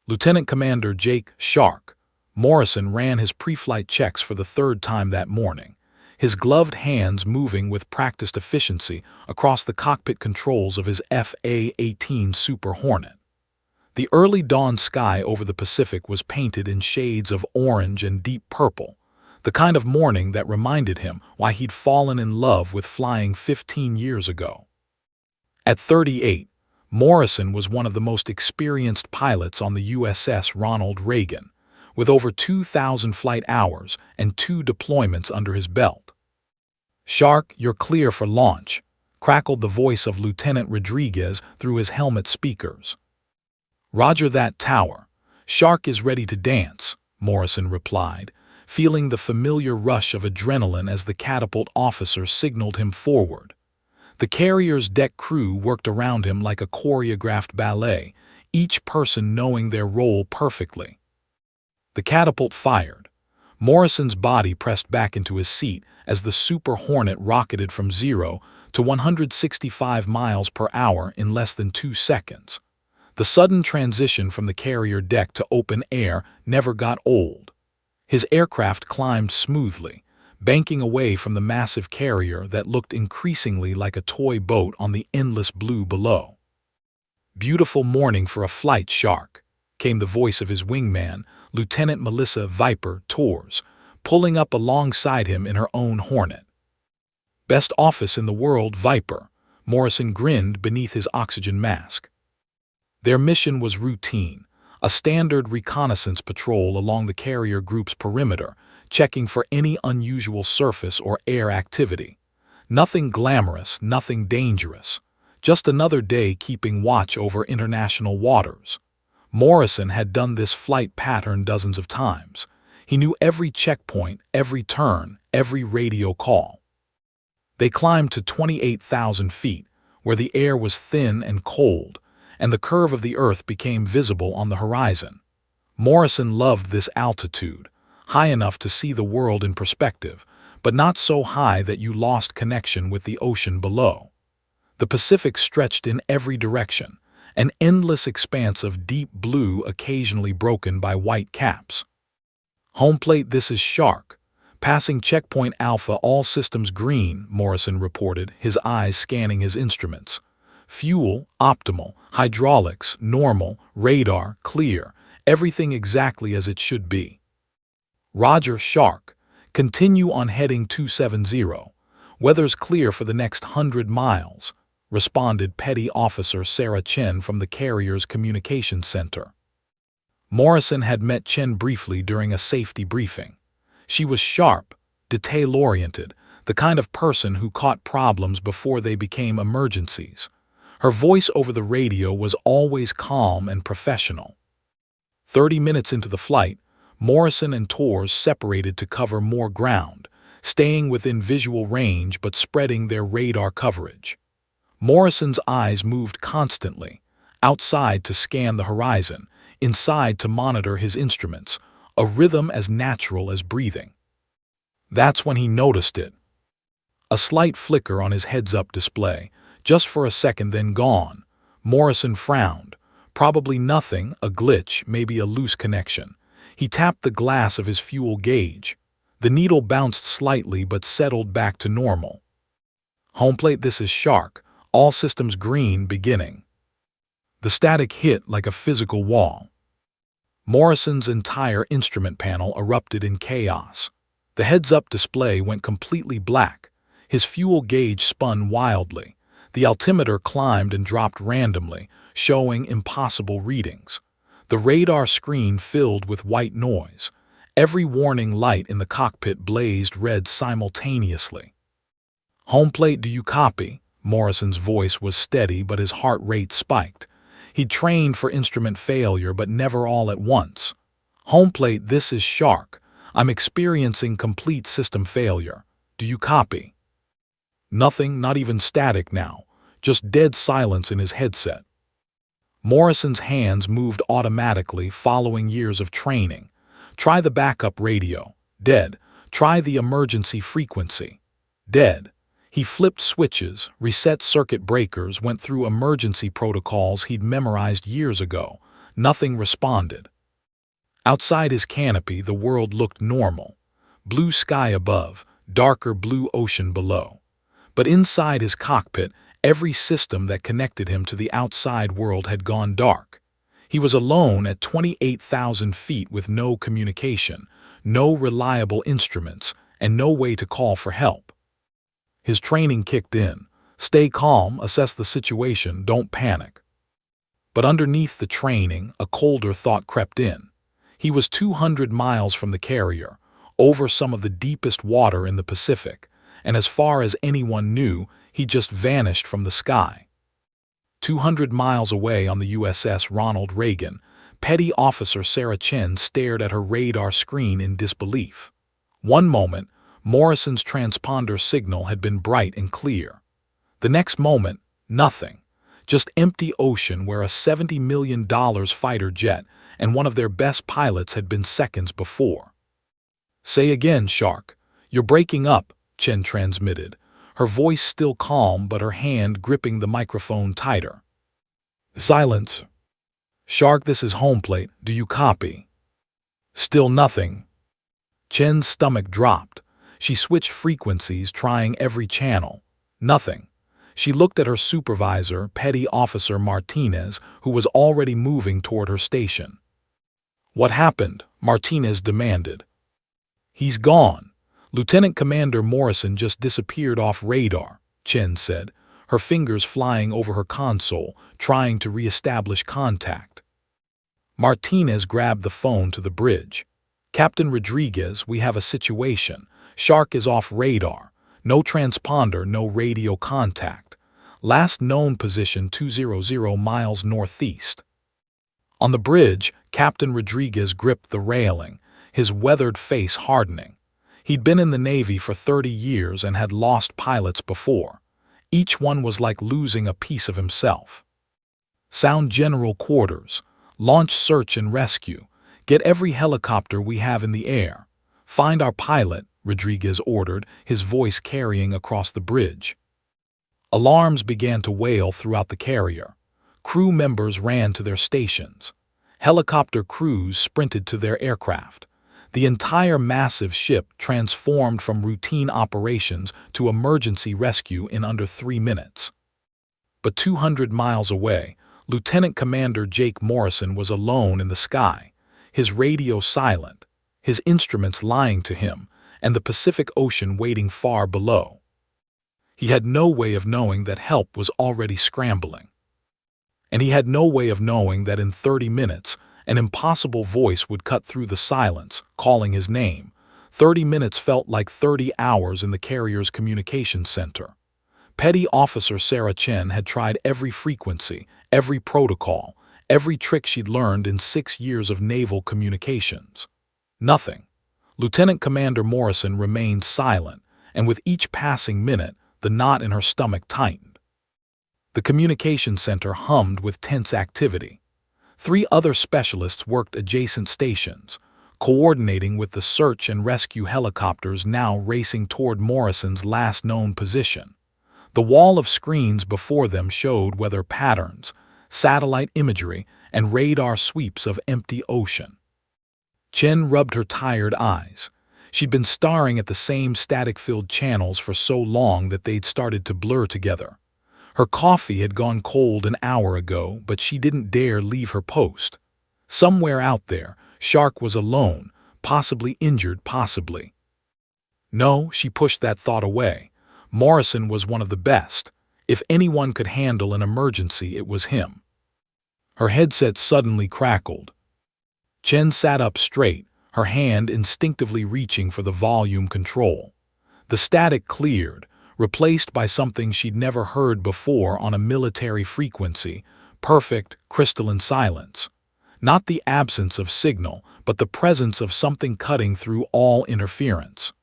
Lieutenant Commander Jake "Shark" Morrison ran his pre-flight checks for the third time that morning, his gloved hands moving with practiced efficiency across the cockpit controls of his FA-18 Super Hornet. The early dawn sky over the Pacific was painted in shades of orange and deep purple, the kind of morning that reminded him why he'd fallen in love with flying 15 years ago. At 38, Morrison was one of the most experienced pilots on the USS Ronald Reagan, with over 2,000 flight hours and 2 deployments under his belt. "Shark, you're clear for launch," crackled the voice of Lieutenant Rodriguez through his helmet speakers. "Roger that, Tower. Shark is ready to dance," Morrison replied, feeling the familiar rush of adrenaline as the catapult officer signaled him forward. The carrier's deck crew worked around him like a choreographed ballet, each person knowing their role perfectly. The catapult fired. Morrison's body pressed back into his seat as the Super Hornet rocketed from 0 to 165 miles per hour in less than 2 seconds. The sudden transition from the carrier deck to open air never got old. His aircraft climbed smoothly, banking away from the massive carrier that looked increasingly like a toy boat on the endless blue below. "Beautiful morning for a flight, Shark," came the voice of his wingman, Lieutenant Melissa "Viper" Torres, pulling up alongside him in her own Hornet. "Best office in the world, Viper," Morrison grinned beneath his oxygen mask. Their mission was routine, a standard reconnaissance patrol along the carrier group's perimeter, checking for any unusual surface or air activity. Nothing glamorous, nothing dangerous. Just another day keeping watch over international waters. Morrison had done this flight pattern dozens of times. He knew every checkpoint, every turn, every radio call. They climbed to 28,000 feet, where the air was thin and cold, and the curve of the Earth became visible on the horizon. Morrison loved this altitude, high enough to see the world in perspective, but not so high that you lost connection with the ocean below. The Pacific stretched in every direction, an endless expanse of deep blue occasionally broken by white caps. "Home plate, this is Shark. Passing checkpoint Alpha, all systems green," Morrison reported, his eyes scanning his instruments. "Fuel, optimal. Hydraulics, normal. Radar, clear. Everything exactly as it should be." "Roger, Shark. Continue on heading 270. Weather's clear for the next 100 miles," responded Petty Officer Sarah Chen from the carrier's communications center. Morrison had met Chen briefly during a safety briefing. She was sharp, detail-oriented, the kind of person who caught problems before they became emergencies. Her voice over the radio was always calm and professional. 30 minutes into the flight, Morrison and Torres separated to cover more ground, staying within visual range but spreading their radar coverage. Morrison's eyes moved constantly, outside to scan the horizon, inside to monitor his instruments, a rhythm as natural as breathing. That's when he noticed it. A slight flicker on his heads-up display, just for a second then gone. Morrison frowned. Probably nothing, a glitch, maybe a loose connection. He tapped the glass of his fuel gauge. The needle bounced slightly but settled back to normal. "Home plate, this is Shark. All systems green, beginning." The static hit like a physical wall. Morrison's entire instrument panel erupted in chaos. The heads-up display went completely black. His fuel gauge spun wildly. The altimeter climbed and dropped randomly, showing impossible readings. The radar screen filled with white noise. Every warning light in the cockpit blazed red simultaneously. "Home plate, do you copy?" Morrison's voice was steady, but his heart rate spiked. He'd trained for instrument failure, but never all at once. "Home plate, this is Shark. I'm experiencing complete system failure. Do you copy?" Nothing, not even static now, just dead silence in his headset. Morrison's hands moved automatically, following years of training. Try the backup radio. Dead. Try the emergency frequency. Dead. He flipped switches, reset circuit breakers, went through emergency protocols he'd memorized years ago. Nothing responded. Outside his canopy, the world looked normal. Blue sky above, darker blue ocean below. But inside his cockpit, every system that connected him to the outside world had gone dark. He was alone at 28,000 feet with no communication, no reliable instruments, and no way to call for help. His training kicked in. Stay calm, assess the situation, don't panic. But underneath the training, a colder thought crept in. He was 200 miles from the carrier, over some of the deepest water in the Pacific, and as far as anyone knew, he just vanished from the sky. 200 miles away on the USS Ronald Reagan, Petty Officer Sarah Chen stared at her radar screen in disbelief. One moment, Morrison's transponder signal had been bright and clear. The next moment, nothing. Just empty ocean where a $70 million fighter jet and one of their best pilots had been seconds before. "Say again, Shark. You're breaking up," Chen transmitted, her voice still calm but her hand gripping the microphone tighter. "Silence. Shark, this is Homeplate. Do you copy?" Still nothing. Chen's stomach dropped. She switched frequencies, trying every channel. Nothing. She looked at her supervisor, Petty Officer Martinez, who was already moving toward her station. "What happened?" Martinez demanded. "He's gone. Lieutenant Commander Morrison just disappeared off radar," Chen said, her fingers flying over her console, trying to re-establish contact. Martinez grabbed the phone to the bridge. "Captain Rodriguez, we have a situation. Shark is off radar. No transponder, no radio contact. Last known position 200 miles northeast." On the bridge, Captain Rodriguez gripped the railing, his weathered face hardening. He'd been in the Navy for 30 years and had lost pilots before. Each one was like losing a piece of himself. "Sound general quarters. Launch search and rescue. Get every helicopter we have in the air. Find our pilot," Rodriguez ordered, his voice carrying across the bridge. Alarms began to wail throughout the carrier. Crew members ran to their stations. Helicopter crews sprinted to their aircraft. The entire massive ship transformed from routine operations to emergency rescue in under 3 minutes. But 200 miles away, Lieutenant Commander Jake Morrison was alone in the sky, his radio silent, his instruments lying to him, and the Pacific Ocean waiting far below. He had no way of knowing that help was already scrambling. And he had no way of knowing that in 30 minutes, an impossible voice would cut through the silence, calling his name. 30 minutes felt like 30 hours in the carrier's communication center. Petty Officer Sarah Chen had tried every frequency, every protocol, every trick she'd learned in 6 years of naval communications. Nothing. Lieutenant Commander Morrison remained silent, and with each passing minute, the knot in her stomach tightened. The communication center hummed with tense activity. 3 other specialists worked adjacent stations, coordinating with the search and rescue helicopters now racing toward Morrison's last known position. The wall of screens before them showed weather patterns, satellite imagery, and radar sweeps of empty ocean. Chen rubbed her tired eyes. She'd been staring at the same static-filled channels for so long that they'd started to blur together. Her coffee had gone cold an hour ago, but she didn't dare leave her post. Somewhere out there, Shark was alone, possibly injured, possibly. No, she pushed that thought away. Morrison was one of the best. If anyone could handle an emergency, it was him. Her headset suddenly crackled. Chen sat up straight, her hand instinctively reaching for the volume control. The static cleared, replaced by something she'd never heard before on a military frequency, perfect, crystalline silence. Not the absence of signal, but the presence of something cutting through all interference.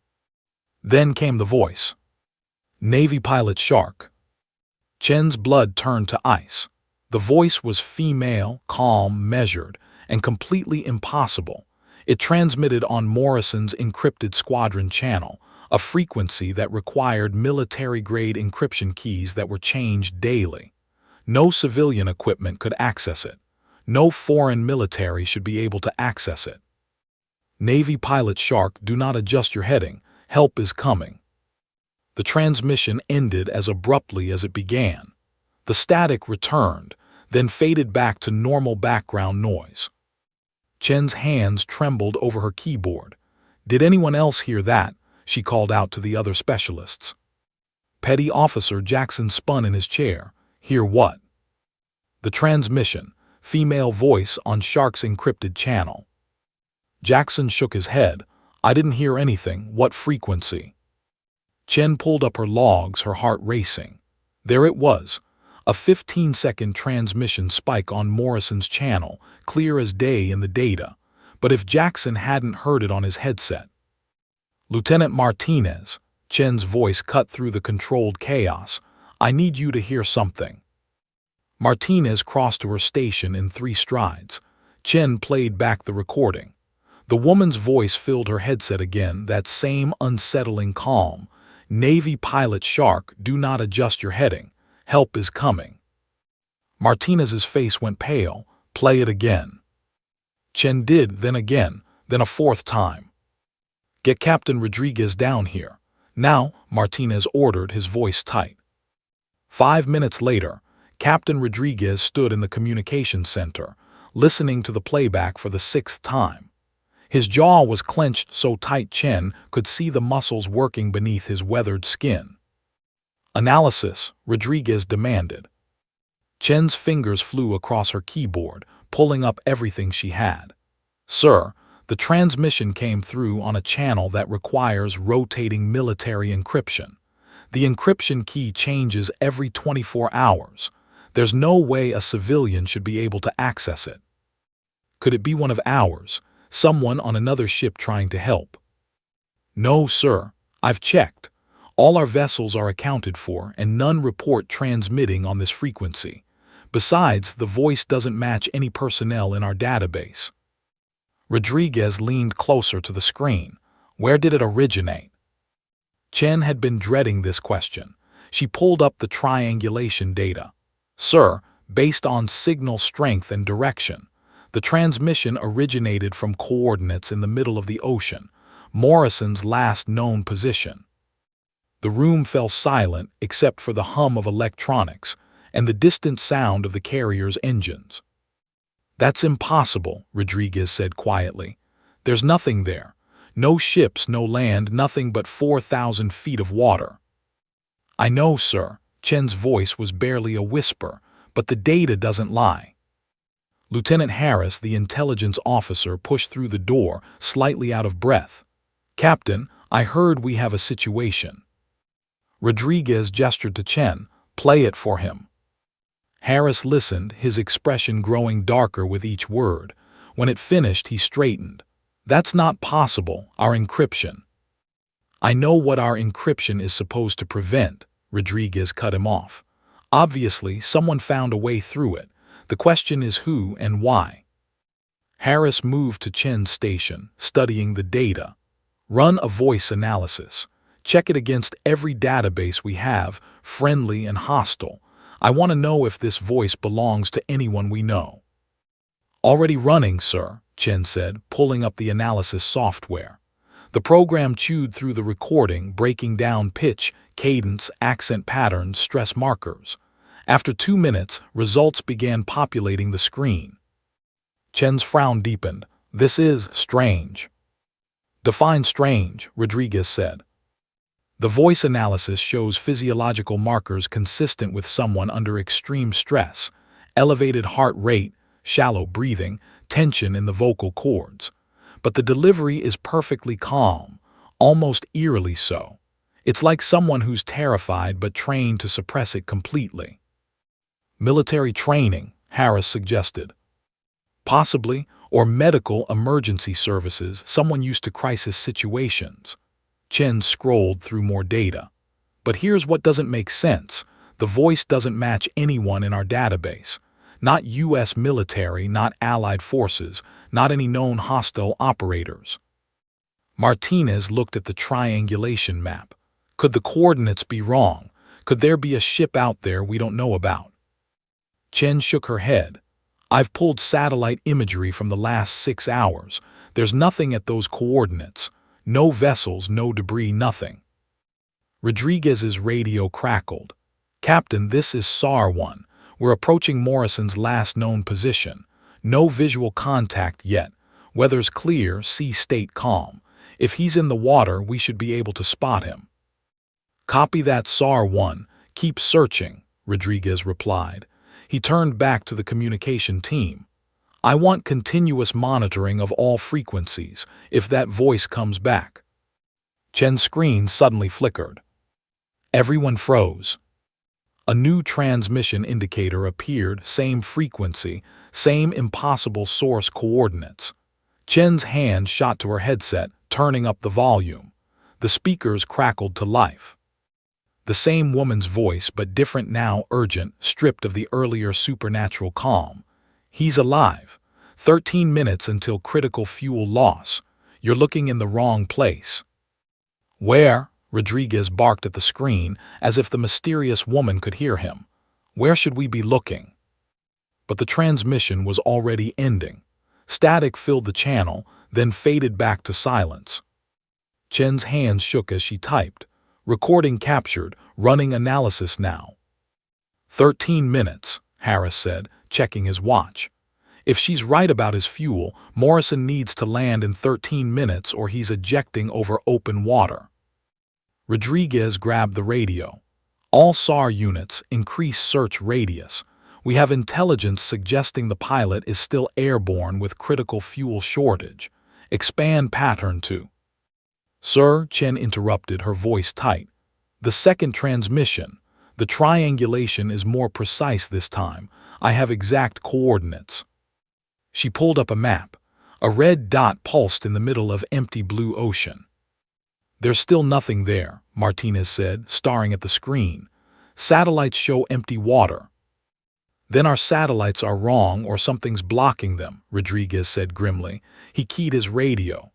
Then came the voice. "Navy pilot Shark." Chen's blood turned to ice. The voice was female, calm, measured, and completely impossible. It transmitted on Morrison's encrypted squadron channel, a frequency that required military-grade encryption keys that were changed daily. No civilian equipment could access it. No foreign military should be able to access it. Navy pilot Shark, do not adjust your heading. Help is coming. The transmission ended as abruptly as it began. The static returned, then faded back to normal background noise. Chen's hands trembled over her keyboard. Did anyone else hear that? She called out to the other specialists. Petty Officer Jackson spun in his chair. Hear what? The transmission, female voice on Shark's encrypted channel. Jackson shook his head. I didn't hear anything. What frequency? Chen pulled up her logs, her heart racing. There it was, a 15-second transmission spike on Morrison's channel, clear as day in the data. But if Jackson hadn't heard it on his headset. Lieutenant Martinez, Chen's voice cut through the controlled chaos. I need you to hear something. Martinez crossed to her station in 3 strides. Chen played back the recording. The woman's voice filled her headset again, that same unsettling calm. Navy pilot Shark, do not adjust your heading. Help is coming. Martinez's face went pale. Play it again. Chen did, then again, then a 4th time. Get Captain Rodriguez down here. Now, Martinez ordered, his voice tight. 5 minutes later, Captain Rodriguez stood in the communications center, listening to the playback for the 6th time. His jaw was clenched so tight Chen could see the muscles working beneath his weathered skin. Analysis, Rodriguez demanded. Chen's fingers flew across her keyboard, pulling up everything she had. Sir, the transmission came through on a channel that requires rotating military encryption. The encryption key changes every 24 hours. There's no way a civilian should be able to access it. Could it be one of ours, someone on another ship trying to help? No, sir. I've checked. All our vessels are accounted for, and none report transmitting on this frequency. Besides, the voice doesn't match any personnel in our database. Rodriguez leaned closer to the screen. Where did it originate? Chen had been dreading this question. She pulled up the triangulation data. Sir, based on signal strength and direction, the transmission originated from coordinates in the middle of the ocean, Morrison's last known position. The room fell silent except for the hum of electronics and the distant sound of the carrier's engines. That's impossible, Rodriguez said quietly. There's nothing there. No ships, no land, nothing but 4,000 feet of water. I know, sir. Chen's voice was barely a whisper, but the data doesn't lie. Lieutenant Harris, the intelligence officer, pushed through the door, slightly out of breath. Captain, I heard we have a situation. Rodriguez gestured to Chen. Play it for him. Harris listened, his expression growing darker with each word. When it finished, he straightened. That's not possible, our encryption. I know what our encryption is supposed to prevent, Rodriguez cut him off. Obviously, someone found a way through it. The question is who and why. Harris moved to Chen's station, studying the data. Run a voice analysis. Check it against every database we have, friendly and hostile. I want to know if this voice belongs to anyone we know. Already running, sir, Chen said, pulling up the analysis software. The program chewed through the recording, breaking down pitch, cadence, accent patterns, stress markers. After 2 minutes, results began populating the screen. Chen's frown deepened. This is strange. Define strange, Rodriguez said. The voice analysis shows physiological markers consistent with someone under extreme stress, elevated heart rate, shallow breathing, tension in the vocal cords. But the delivery is perfectly calm, almost eerily so. It's like someone who's terrified but trained to suppress it completely. Military training, Harris suggested. Possibly, or medical emergency services, someone used to crisis situations. Chen scrolled through more data. But here's what doesn't make sense. The voice doesn't match anyone in our database. Not U.S. military, not allied forces, not any known hostile operators. Martinez looked at the triangulation map. Could the coordinates be wrong? Could there be a ship out there we don't know about? Chen shook her head. I've pulled satellite imagery from the last 6 hours. There's nothing at those coordinates. No vessels, no debris, nothing. Rodriguez's radio crackled. Captain, this is SAR-1. We're approaching Morrison's last known position. No visual contact yet. Weather's clear, sea state calm. If he's in the water, we should be able to spot him. Copy that, SAR-1. Keep searching, Rodriguez replied. He turned back to the communication team. I want continuous monitoring of all frequencies, if that voice comes back. Chen's screen suddenly flickered. Everyone froze. A new transmission indicator appeared, same frequency, same impossible source coordinates. Chen's hand shot to her headset, turning up the volume. The speakers crackled to life. The same woman's voice, but different now, urgent, stripped of the earlier supernatural calm. He's alive. 13 minutes until critical fuel loss. You're looking in the wrong place. Where? Rodriguez barked at the screen, as if the mysterious woman could hear him. Where should we be looking? But the transmission was already ending. Static filled the channel, then faded back to silence. Chen's hands shook as she typed. Recording captured, running analysis now. 13 minutes, Harris said, checking his watch. If she's right about his fuel, Morrison needs to land in 13 minutes or he's ejecting over open water. Rodriguez grabbed the radio. All SAR units, increase search radius. We have intelligence suggesting the pilot is still airborne with critical fuel shortage. Expand pattern to. Sir, Chen interrupted, her voice tight. The second transmission. The triangulation is more precise this time. I have exact coordinates. She pulled up a map. A red dot pulsed in the middle of empty blue ocean. There's still nothing there, Martinez said, staring at the screen. Satellites show empty water. Then our satellites are wrong or something's blocking them, Rodriguez said grimly. He keyed his radio.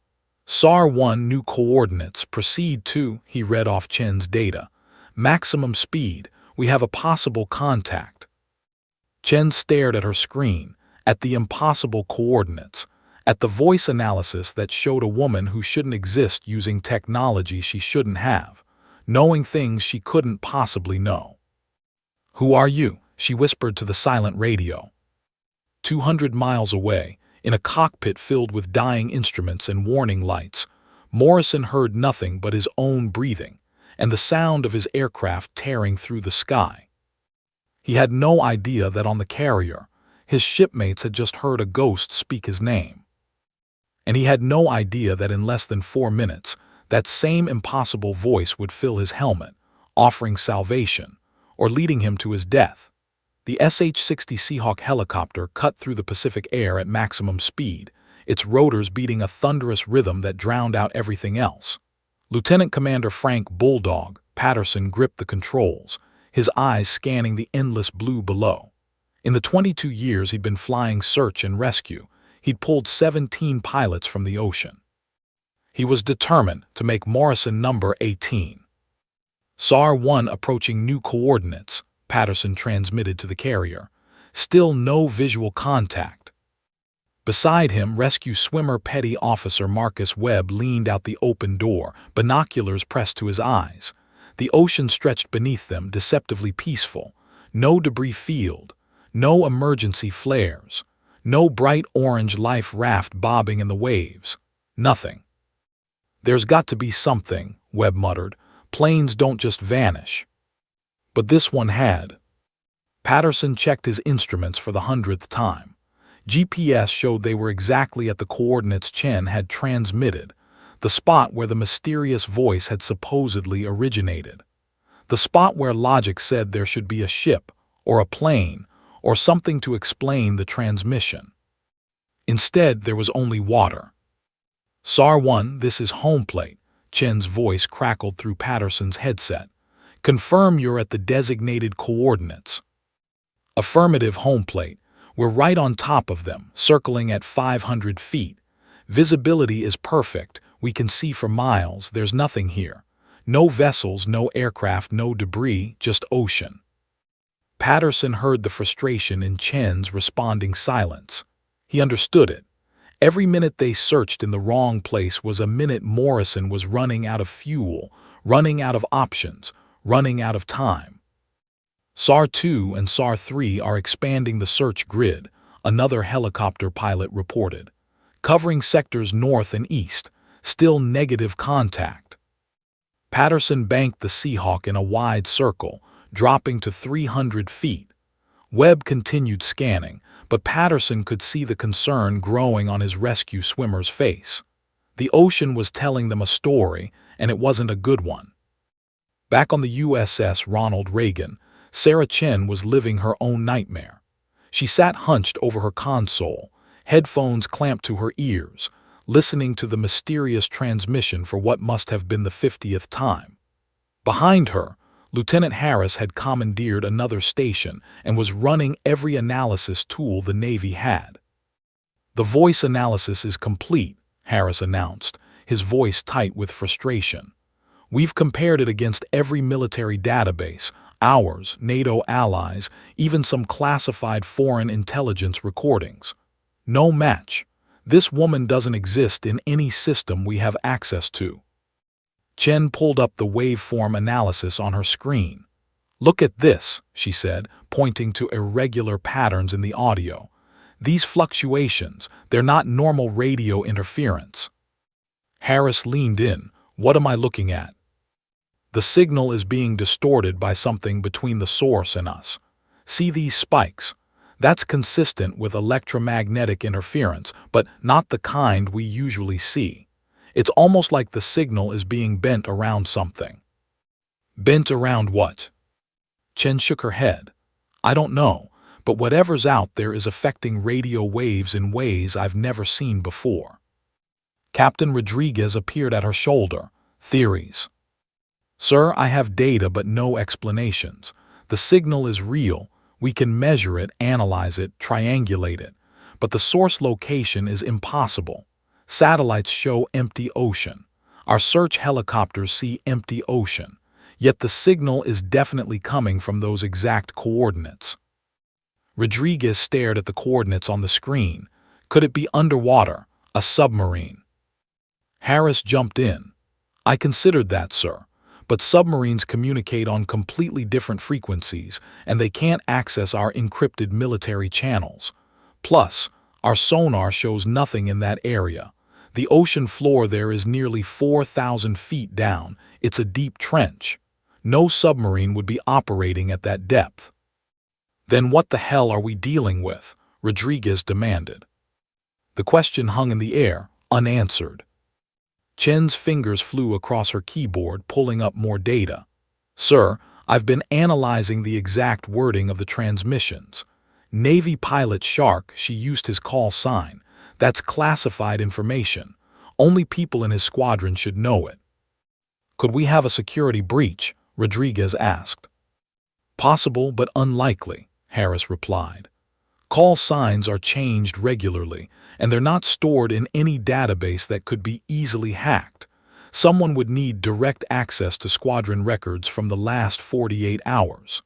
SAR-1 new coordinates, proceed to, he read off Chen's data. Maximum speed, we have a possible contact. Chen stared at her screen, at the impossible coordinates, at the voice analysis that showed a woman who shouldn't exist using technology she shouldn't have, knowing things she couldn't possibly know. Who are you? She whispered to the silent radio. 200 miles away, in a cockpit filled with dying instruments and warning lights, Morrison heard nothing but his own breathing and the sound of his aircraft tearing through the sky. He had no idea that on the carrier, his shipmates had just heard a ghost speak his name. And he had no idea that in less than 4 minutes, that same impossible voice would fill his helmet, offering salvation, or leading him to his death. The SH-60 Seahawk helicopter cut through the Pacific air at maximum speed, its rotors beating a thunderous rhythm that drowned out everything else. Lieutenant Commander Frank "Bulldog" Patterson gripped the controls, his eyes scanning the endless blue below. In the 22 years he'd been flying search and rescue, he'd pulled 17 pilots from the ocean. He was determined to make Morrison number 18. SAR-1 approaching new coordinates, Patterson transmitted to the carrier. Still no visual contact. Beside him, rescue swimmer Petty Officer Marcus Webb leaned out the open door, binoculars pressed to his eyes. The ocean stretched beneath them, deceptively peaceful. No debris field, no emergency flares, no bright orange life raft bobbing in the waves. Nothing. There's got to be something, Webb muttered. Planes don't just vanish. But this one had. Patterson checked his instruments for the 100th time. GPS showed they were exactly at the coordinates Chen had transmitted, the spot where the mysterious voice had supposedly originated. The spot where logic said there should be a ship, or a plane, or something to explain the transmission. Instead, there was only water. SAR-1, this is home plate, Chen's voice crackled through Patterson's headset. Confirm you're at the designated coordinates. Affirmative, home plate. We're right on top of them, circling at 500 feet. Visibility is perfect. We can see for miles. There's nothing here. No vessels, no aircraft, no debris, just ocean. Patterson heard the frustration in Chen's responding silence. He understood it. Every minute they searched in the wrong place was a minute Morrison was running out of fuel, running out of options, running out of time. SAR-2 and SAR-3 are expanding the search grid, another helicopter pilot reported. Covering sectors north and east, still negative contact. Patterson banked the Seahawk in a wide circle, dropping to 300 feet. Webb continued scanning, but Patterson could see the concern growing on his rescue swimmer's face. The ocean was telling them a story, and it wasn't a good one. Back on the USS Ronald Reagan, Sarah Chen was living her own nightmare. She sat hunched over her console, headphones clamped to her ears, listening to the mysterious transmission for what must have been the 50th time. Behind her, Lieutenant Harris had commandeered another station and was running every analysis tool the Navy had. "The voice analysis is complete," Harris announced, his voice tight with frustration. "We've compared it against every military database, ours, NATO allies, even some classified foreign intelligence recordings. No match. This woman doesn't exist in any system we have access to." Chen pulled up the waveform analysis on her screen. "Look at this," she said, pointing to irregular patterns in the audio. "These fluctuations, they're not normal radio interference." Harris leaned in. "What am I looking at?" "The signal is being distorted by something between the source and us. See these spikes? That's consistent with electromagnetic interference, but not the kind we usually see. It's almost like the signal is being bent around something." "Bent around what?" Chen shook her head. "I don't know, but whatever's out there is affecting radio waves in ways I've never seen before." Captain Rodriguez appeared at her shoulder. "Theories?" "Sir, I have data but no explanations. The signal is real. We can measure it, analyze it, triangulate it. But the source location is impossible. Satellites show empty ocean. Our search helicopters see empty ocean. Yet the signal is definitely coming from those exact coordinates." Rodriguez stared at the coordinates on the screen. "Could it be underwater, a submarine?" Harris jumped in. "I considered that, sir. But submarines communicate on completely different frequencies, and they can't access our encrypted military channels. Plus, our sonar shows nothing in that area. The ocean floor there is nearly 4,000 feet down. It's a deep trench. No submarine would be operating at that depth." "Then what the hell are we dealing with?" Rodriguez demanded. The question hung in the air, unanswered. Chen's fingers flew across her keyboard, pulling up more data. "Sir, I've been analyzing the exact wording of the transmissions. Navy pilot Shark, she used his call sign. That's classified information. Only people in his squadron should know it." "Could we have a security breach?" Rodriguez asked. "Possible but unlikely," Harris replied. "Call signs are changed regularly, and they're not stored in any database that could be easily hacked. Someone would need direct access to squadron records from the last 48 hours.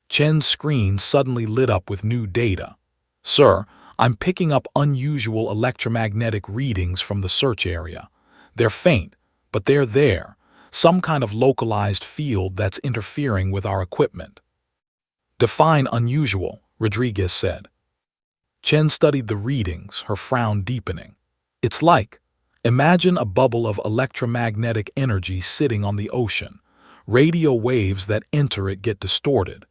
Chen's screen suddenly lit up with new data. "Sir, I'm picking up unusual electromagnetic readings from the search area. They're faint, but they're there. Some kind of localized field that's interfering with our equipment." "Define unusual," Rodriguez said. Chen studied the readings, her frown deepening. "It's like, imagine a bubble of electromagnetic energy sitting on the ocean. Radio waves that enter it get distorted.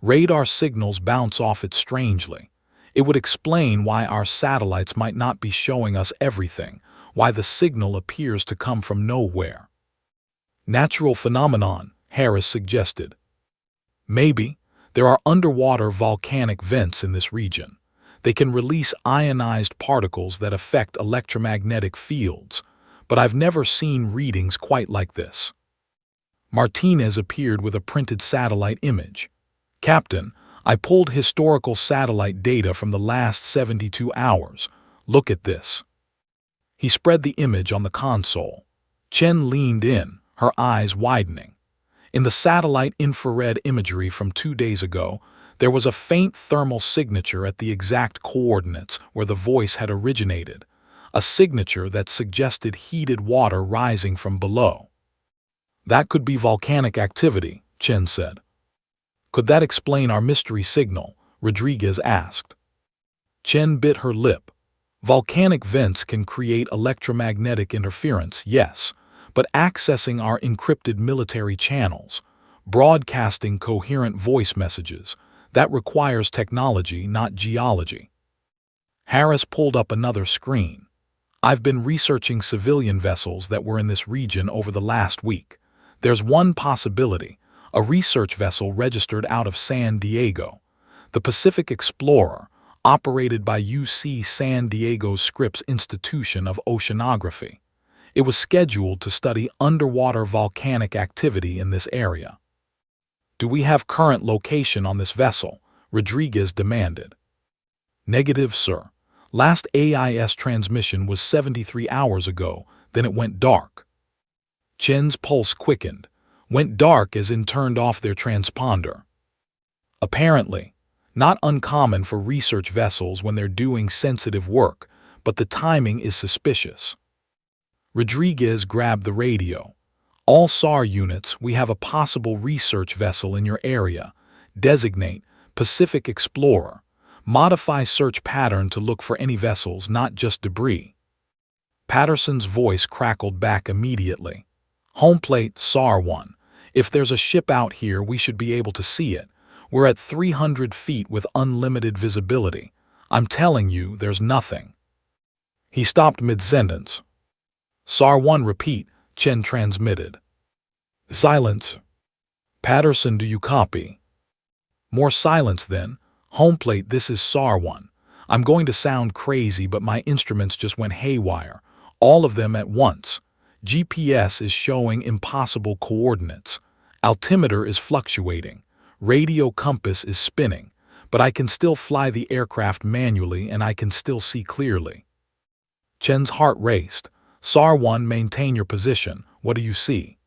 Radar signals bounce off it strangely. It would explain why our satellites might not be showing us everything, why the signal appears to come from nowhere." "Natural phenomenon," Harris suggested. "Maybe. There are underwater volcanic vents in this region. They can release ionized particles that affect electromagnetic fields, but I've never seen readings quite like this." Martinez appeared with a printed satellite image. "Captain, I pulled historical satellite data from the last 72 hours. Look at this." He spread the image on the console. Chen leaned in, her eyes widening. In the satellite infrared imagery from 2 days ago, there was a faint thermal signature at the exact coordinates where the voice had originated, a signature that suggested heated water rising from below. That could be volcanic activity, Chen said. Could that explain our mystery signal? Rodriguez asked. Chen bit her lip. Volcanic vents can create electromagnetic interference, yes, but accessing our encrypted military channels, broadcasting coherent voice messages, that requires technology, not geology. Harris pulled up another screen. I've been researching civilian vessels that were in this region over the last week. There's one possibility, a research vessel registered out of San Diego. The Pacific Explorer, operated by UC San Diego Scripps Institution of Oceanography. It was scheduled to study underwater volcanic activity in this area. Do we have current location on this vessel? Rodriguez demanded. Negative, sir. Last AIS transmission was 73 hours ago, then it went dark. Chen's pulse quickened. Went dark as in turned off their transponder. Apparently. Not uncommon for research vessels when they're doing sensitive work, but the timing is suspicious. Rodriguez grabbed the radio. All SAR units, we have a possible research vessel in your area. Designate Pacific Explorer. Modify search pattern to look for any vessels, not just debris. Patterson's voice crackled back immediately. Homeplate SAR-1. If there's a ship out here, we should be able to see it. We're at 300 feet with unlimited visibility. I'm telling you, there's nothing. He stopped mid-sentence. SAR-1 repeat, Chen transmitted. Silence. Patterson, do you copy? More silence then. Homeplate, this is SAR-1. I'm going to sound crazy, but my instruments just went haywire. All of them at once. GPS is showing impossible coordinates. Altimeter is fluctuating. Radio compass is spinning, but I can still fly the aircraft manually and I can still see clearly. Chen's heart raced. SAR-1, maintain your position. What do you see?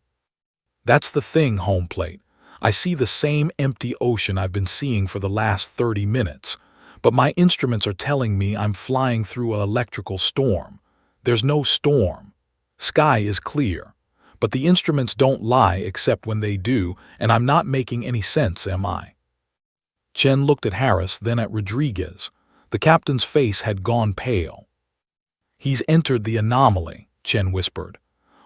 That's the thing, Homeplate. I see the same empty ocean I've been seeing for the last 30 minutes, but my instruments are telling me I'm flying through an electrical storm. There's no storm. Sky is clear. But the instruments don't lie except when they do, and I'm not making any sense, am I? Chen looked at Harris, then at Rodriguez. The captain's face had gone pale. He's entered the anomaly, Chen whispered.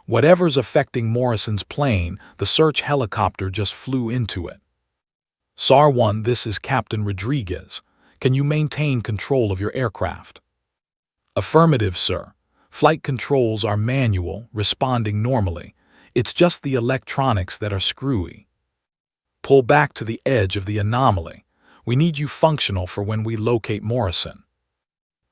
Whatever's affecting Morrison's plane, the search helicopter just flew into it. SAR-1, this is Captain Rodriguez. Can you maintain control of your aircraft? Affirmative, sir. Flight controls are manual, responding normally. It's just the electronics that are screwy. Pull back to the edge of the anomaly. We need you functional for when we locate Morrison.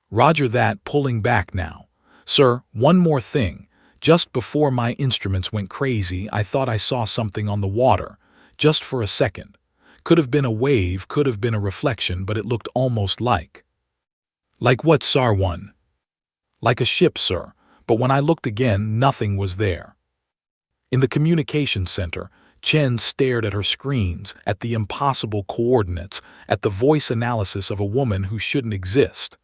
Roger that, pulling back now. Sir, one more thing. Just before my instruments went crazy, I thought I saw something on the water. Just for a second. Could have been a wave, could have been a reflection, but it looked almost like. Like what, SAR-1? Like a ship, sir. But when I looked again, nothing was there. In the communications center, Chen stared at her screens, at the impossible coordinates, at the voice analysis of a woman who shouldn't exist.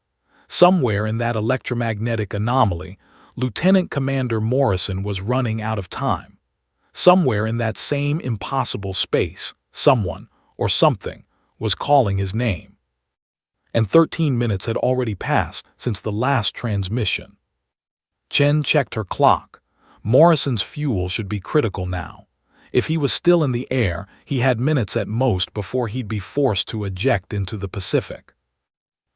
Somewhere in that electromagnetic anomaly, Lieutenant Commander Morrison was running out of time. Somewhere in that same impossible space, someone, or something, was calling his name. And 13 minutes had already passed since the last transmission. Chen checked her clock. Morrison's fuel should be critical now. If he was still in the air, he had minutes at most before he'd be forced to eject into the Pacific.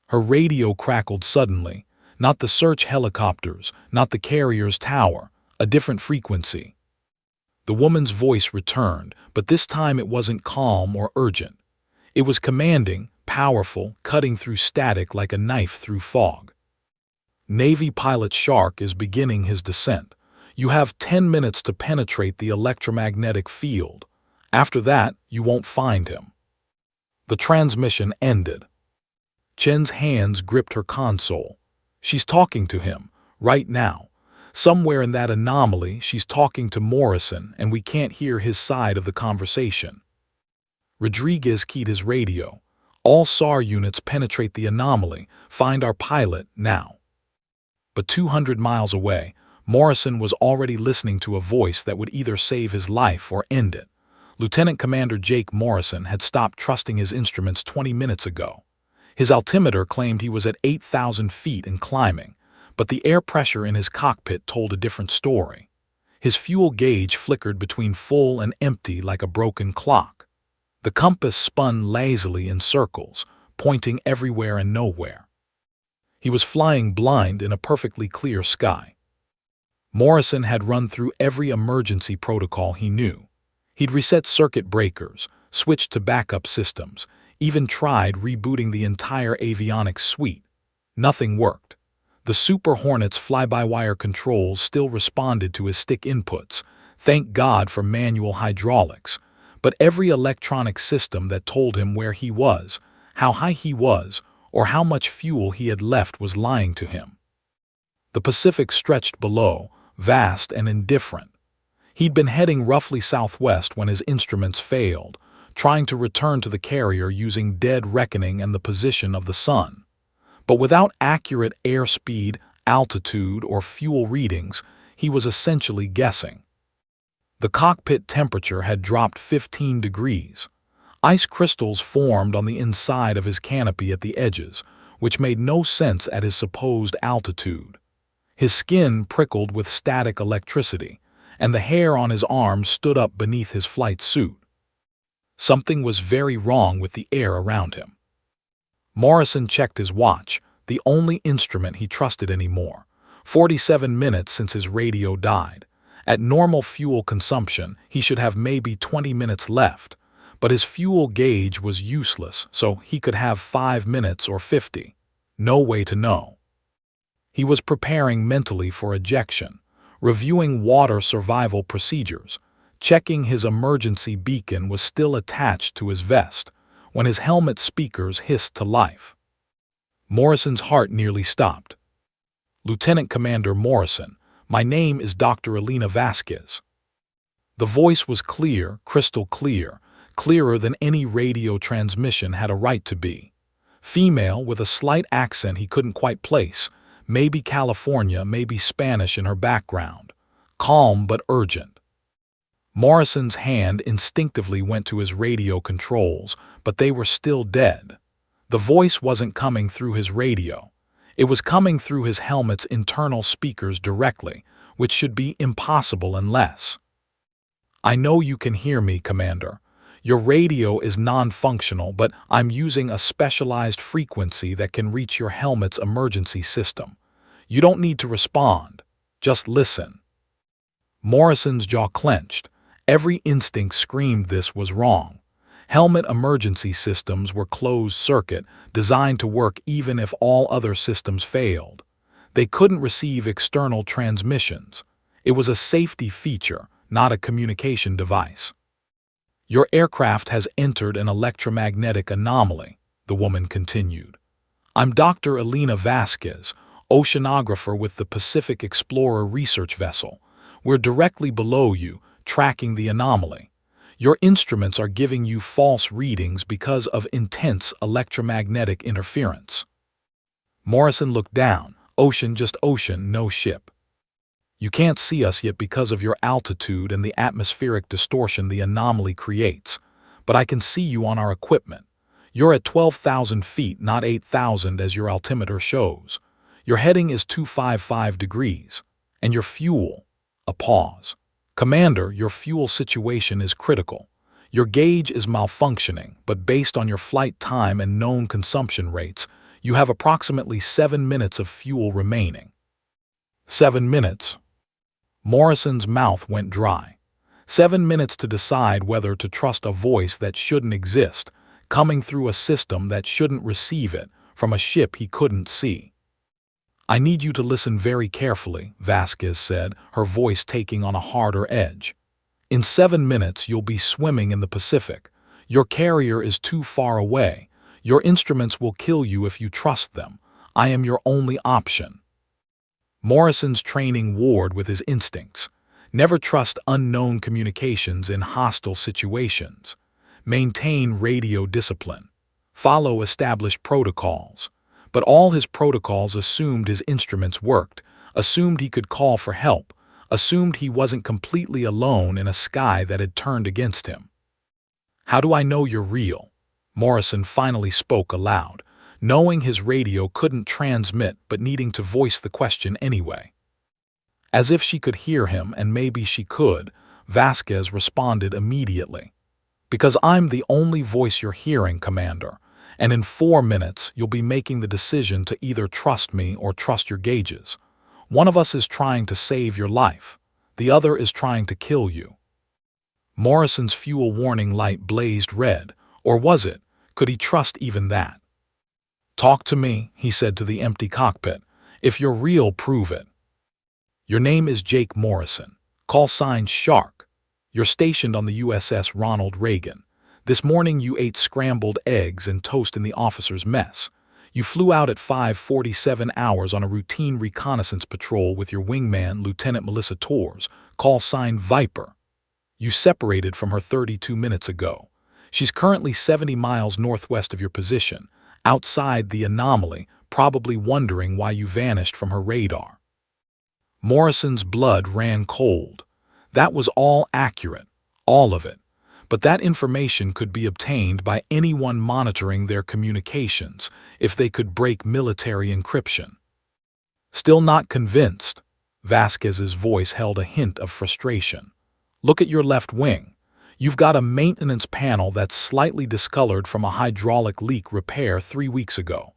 Her radio crackled suddenly. Not the search helicopters, not the carrier's tower, a different frequency. The woman's voice returned, but this time it wasn't calm or urgent. It was commanding, powerful, cutting through static like a knife through fog. Navy pilot Shark is beginning his descent. You have 10 minutes to penetrate the electromagnetic field. After that, you won't find him. The transmission ended. Chen's hands gripped her console. She's talking to him, right now. Somewhere in that anomaly, she's talking to Morrison, and we can't hear his side of the conversation. Rodriguez keyed his radio. All SAR units penetrate the anomaly. Find our pilot now. But 200 miles away, Morrison was already listening to a voice that would either save his life or end it. Lieutenant Commander Jake Morrison had stopped trusting his instruments 20 minutes ago. His altimeter claimed he was at 8,000 feet and climbing, but the air pressure in his cockpit told a different story. His fuel gauge flickered between full and empty like a broken clock. The compass spun lazily in circles, pointing everywhere and nowhere. He was flying blind in a perfectly clear sky. Morrison had run through every emergency protocol he knew. He'd reset circuit breakers, switched to backup systems, even tried rebooting the entire avionics suite. Nothing worked. The Super Hornet's fly-by-wire controls still responded to his stick inputs, thank God for manual hydraulics, but every electronic system that told him where he was, how high he was, or how much fuel he had left was lying to him. The Pacific stretched below, vast and indifferent. He'd been heading roughly southwest when his instruments failed, trying to return to the carrier using dead reckoning and the position of the sun. But without accurate airspeed, altitude, or fuel readings, he was essentially guessing. The cockpit temperature had dropped 15 degrees. Ice crystals formed on the inside of his canopy at the edges, which made no sense at his supposed altitude. His skin prickled with static electricity, and the hair on his arms stood up beneath his flight suit. Something was very wrong with the air around him. Morrison checked his watch, the only instrument he trusted anymore. 47 minutes since his radio died. At normal fuel consumption, he should have maybe 20 minutes left, but his fuel gauge was useless, so he could have 5 minutes or 50. No way to know. He was preparing mentally for ejection, reviewing water survival procedures. Checking his emergency beacon was still attached to his vest when his helmet speakers hissed to life. Morrison's heart nearly stopped. "Lieutenant Commander Morrison, my name is Dr. Elena Vasquez." The voice was clear, crystal clear, clearer than any radio transmission had a right to be. Female with a slight accent he couldn't quite place, maybe California, maybe Spanish in her background. Calm but urgent. Morrison's hand instinctively went to his radio controls, but they were still dead. The voice wasn't coming through his radio. It was coming through his helmet's internal speakers directly, which should be impossible unless. "I know you can hear me, Commander. Your radio is non-functional, but I'm using a specialized frequency that can reach your helmet's emergency system. You don't need to respond. Just listen." Morrison's jaw clenched. Every instinct screamed this was wrong. Helmet emergency systems were closed circuit, designed to work even if all other systems failed. They couldn't receive external transmissions. It was a safety feature, not a communication device. "Your aircraft has entered an electromagnetic anomaly," the woman continued. "I'm Dr. Elena Vasquez, oceanographer with the Pacific Explorer research vessel. We're directly below you, tracking the anomaly. Your instruments are giving you false readings because of intense electromagnetic interference." Morrison looked down. Ocean, just ocean, no ship. "You can't see us yet because of your altitude and the atmospheric distortion the anomaly creates, but I can see you on our equipment. You're at 12,000 feet, not 8,000 as your altimeter shows. Your heading is 255 degrees. And your fuel." A pause. "Commander, your fuel situation is critical. Your gauge is malfunctioning, but based on your flight time and known consumption rates, you have approximately 7 minutes of fuel remaining." 7 minutes. Morrison's mouth went dry. 7 minutes to decide whether to trust a voice that shouldn't exist, coming through a system that shouldn't receive it, from a ship he couldn't see. "I need you to listen very carefully," Vasquez said, her voice taking on a harder edge. "In 7 minutes you'll be swimming in the Pacific. Your carrier is too far away. Your instruments will kill you if you trust them. I am your only option." Morrison's training warred with his instincts. Never trust unknown communications in hostile situations. Maintain radio discipline. Follow established protocols. But all his protocols assumed his instruments worked, assumed he could call for help, assumed he wasn't completely alone in a sky that had turned against him. "How do I know you're real?" Morrison finally spoke aloud, knowing his radio couldn't transmit but needing to voice the question anyway. As if she could hear him, and maybe she could, Vasquez responded immediately. "Because I'm the only voice you're hearing, Commander, and in 4 minutes you'll be making the decision to either trust me or trust your gauges. One of us is trying to save your life. The other is trying to kill you." Morrison's fuel warning light blazed red. Or was it? Could he trust even that? "Talk to me," he said to the empty cockpit. "If you're real, prove it." "Your name is Jake Morrison. Call sign Shark. You're stationed on the USS Ronald Reagan. This morning you ate scrambled eggs and toast in the officer's mess. You flew out at 5:47 hours on a routine reconnaissance patrol with your wingman, Lieutenant Melissa Torres, call sign Viper. You separated from her 32 minutes ago. She's currently 70 miles northwest of your position, outside the anomaly, probably wondering why you vanished from her radar." Morrison's blood ran cold. That was all accurate, all of it. But that information could be obtained by anyone monitoring their communications if they could break military encryption. "Still not convinced?" Vasquez's voice held a hint of frustration. "Look at your left wing. You've got a maintenance panel that's slightly discolored from a hydraulic leak repair 3 weeks ago.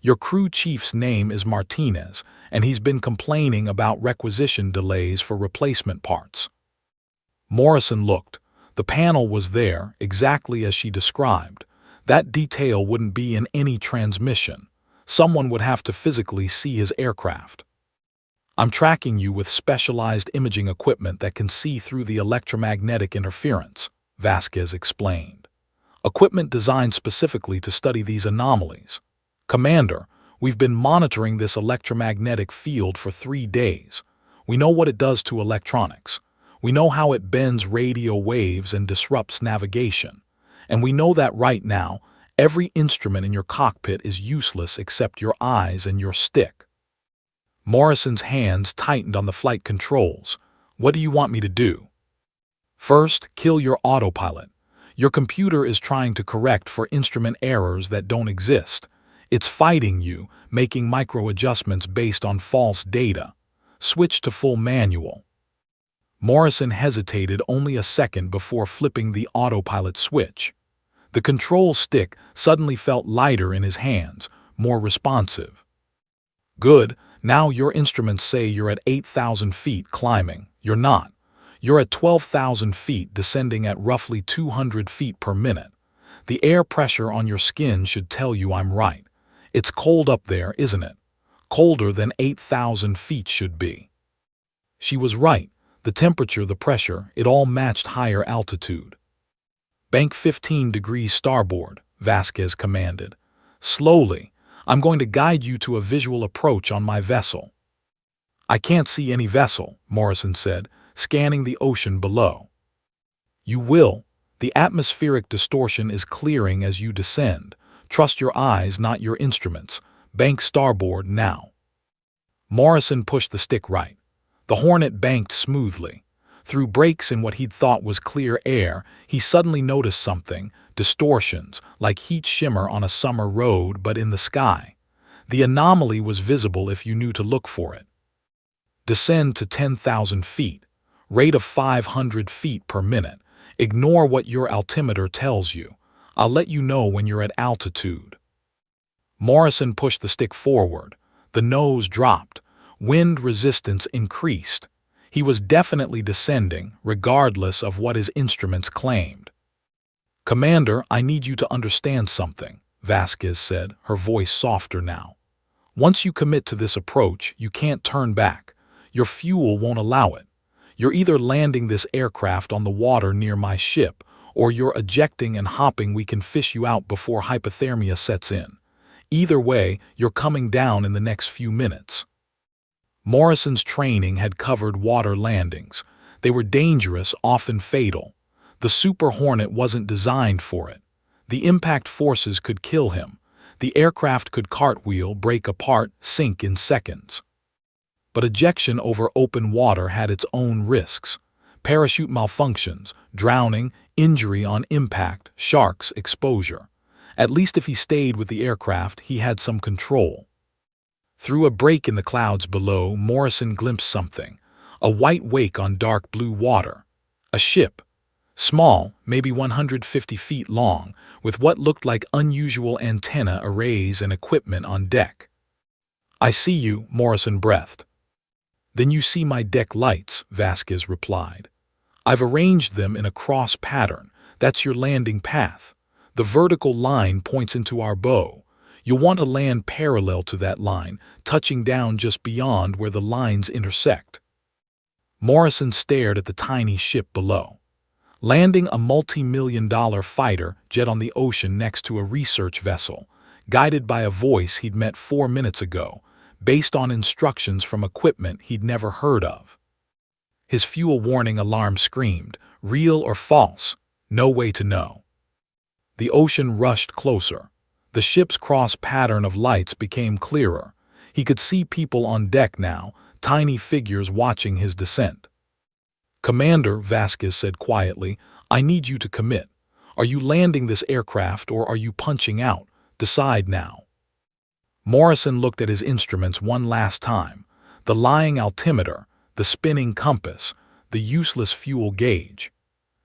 Your crew chief's name is Martinez, and he's been complaining about requisition delays for replacement parts." Morrison looked. The panel was there, exactly as she described. That detail wouldn't be in any transmission. Someone would have to physically see his aircraft. "I'm tracking you with specialized imaging equipment that can see through the electromagnetic interference," Vasquez explained. "Equipment designed specifically to study these anomalies. Commander, we've been monitoring this electromagnetic field for 3 days. We know what it does to electronics. We know how it bends radio waves and disrupts navigation. And we know that right now, every instrument in your cockpit is useless except your eyes and your stick." Morrison's hands tightened on the flight controls. "What do you want me to do?" "First, kill your autopilot. Your computer is trying to correct for instrument errors that don't exist. It's fighting you, making micro-adjustments based on false data. Switch to full manual." Morrison hesitated only a second before flipping the autopilot switch. The control stick suddenly felt lighter in his hands, more responsive. "Good. Now your instruments say you're at 8,000 feet climbing. You're not. You're at 12,000 feet descending at roughly 200 feet per minute. The air pressure on your skin should tell you I'm right. It's cold up there, isn't it? Colder than 8,000 feet should be." She was right. The temperature, the pressure, it all matched higher altitude. "Bank 15 degrees starboard," Vasquez commanded. "Slowly. I'm going to guide you to a visual approach on my vessel." "I can't see any vessel," Morrison said, scanning the ocean below. "You will. The atmospheric distortion is clearing as you descend. Trust your eyes, not your instruments. Bank starboard now." Morrison pushed the stick right. The Hornet banked smoothly. Through breaks in what he'd thought was clear air, he suddenly noticed something, distortions, like heat shimmer on a summer road but in the sky. The anomaly was visible if you knew to look for it. "Descend to 10,000 feet. Rate of 500 feet per minute. Ignore what your altimeter tells you. I'll let you know when you're at altitude." Morrison pushed the stick forward. The nose dropped. Wind resistance increased. He was definitely descending, regardless of what his instruments claimed. "Commander, I need you to understand something," Vasquez said, her voice softer now. "Once you commit to this approach, you can't turn back. Your fuel won't allow it. You're either landing this aircraft on the water near my ship, or you're ejecting and hopping. We can fish you out before hypothermia sets in. Either way, you're coming down in the next few minutes." Morrison's training had covered water landings. They were dangerous, often fatal. The Super Hornet wasn't designed for it. The impact forces could kill him. The aircraft could cartwheel, break apart, sink in seconds. But ejection over open water had its own risks. Parachute malfunctions, drowning, injury on impact, sharks, exposure. At least if he stayed with the aircraft, he had some control. Through a break in the clouds below, Morrison glimpsed something. A white wake on dark blue water. A ship. Small, maybe 150 feet long, with what looked like unusual antenna arrays and equipment on deck. "I see you," Morrison breathed. "Then you see my deck lights," Vasquez replied. "I've arranged them in a cross pattern. That's your landing path. The vertical line points into our bow. You'll want to land parallel to that line, touching down just beyond where the lines intersect." Morrison stared at the tiny ship below. Landing a multi-million-dollar fighter jet on the ocean next to a research vessel, guided by a voice he'd met 4 minutes ago, based on instructions from equipment he'd never heard of. His fuel warning alarm screamed, real or false, no way to know. The ocean rushed closer. The ship's cross pattern of lights became clearer. He could see people on deck now, tiny figures watching his descent. "Commander," Vasquez said quietly, "I need you to commit. Are you landing this aircraft or are you punching out? Decide now." Morrison looked at his instruments one last time. The lying altimeter, the spinning compass, the useless fuel gauge.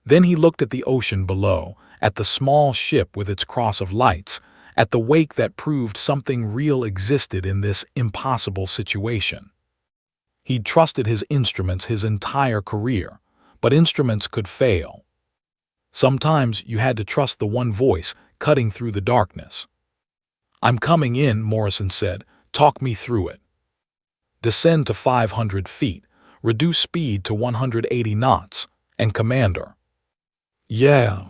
Then he looked at the ocean below, at the small ship with its cross of lights, at the wake that proved something real existed in this impossible situation. He'd trusted his instruments his entire career, but instruments could fail. Sometimes you had to trust the one voice cutting through the darkness. "I'm coming in," Morrison said. "Talk me through it." "Descend to 500 feet, reduce speed to 180 knots, and Commander." "Yeah."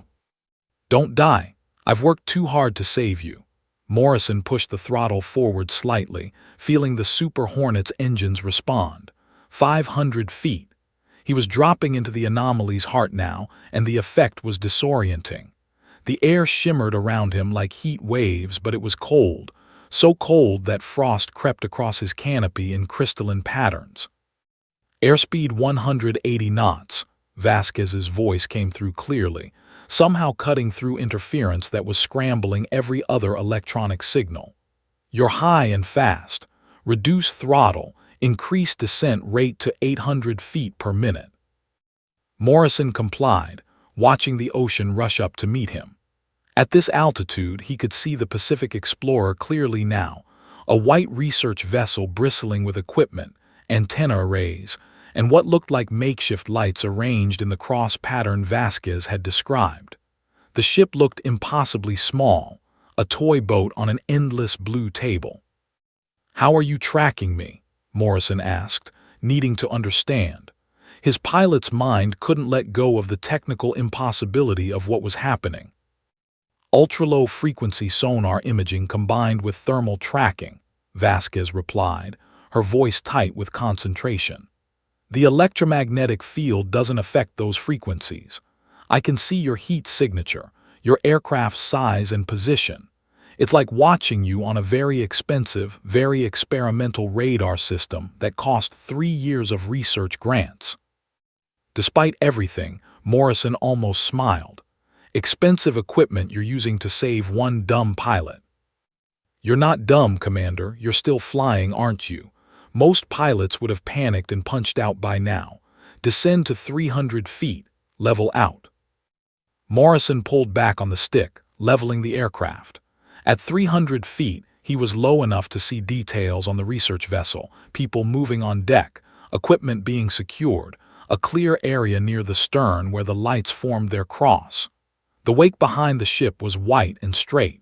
"Don't die. I've worked too hard to save you." Morrison pushed the throttle forward slightly, feeling the Super Hornet's engines respond. 500 feet. He was dropping into the anomaly's heart now, and the effect was disorienting. The air shimmered around him like heat waves, but it was cold, so cold that frost crept across his canopy in crystalline patterns. "Airspeed 180 knots, Vasquez's voice came through clearly, somehow cutting through interference that was scrambling every other electronic signal. "You're high and fast. Reduce throttle, increase descent rate to 800 feet per minute." Morrison complied, watching the ocean rush up to meet him. At this altitude, he could see the Pacific Explorer clearly now, a white research vessel bristling with equipment, antenna arrays, and what looked like makeshift lights arranged in the cross pattern Vasquez had described. The ship looked impossibly small, a toy boat on an endless blue table. "How are you tracking me?" Morrison asked, needing to understand. His pilot's mind couldn't let go of the technical impossibility of what was happening. "Ultra-low frequency sonar imaging combined with thermal tracking," Vasquez replied, her voice tight with concentration. "The electromagnetic field doesn't affect those frequencies. I can see your heat signature, your aircraft's size and position. It's like watching you on a very expensive, very experimental radar system that cost 3 years of research grants." Despite everything, Morrison almost smiled. "Expensive equipment you're using to save one dumb pilot." "You're not dumb, Commander. You're still flying, aren't you? Most pilots would have panicked and punched out by now. Descend to 300 feet, level out." Morrison pulled back on the stick, leveling the aircraft. At 300 feet, he was low enough to see details on the research vessel, people moving on deck, equipment being secured, a clear area near the stern where the lights formed their cross. The wake behind the ship was white and straight.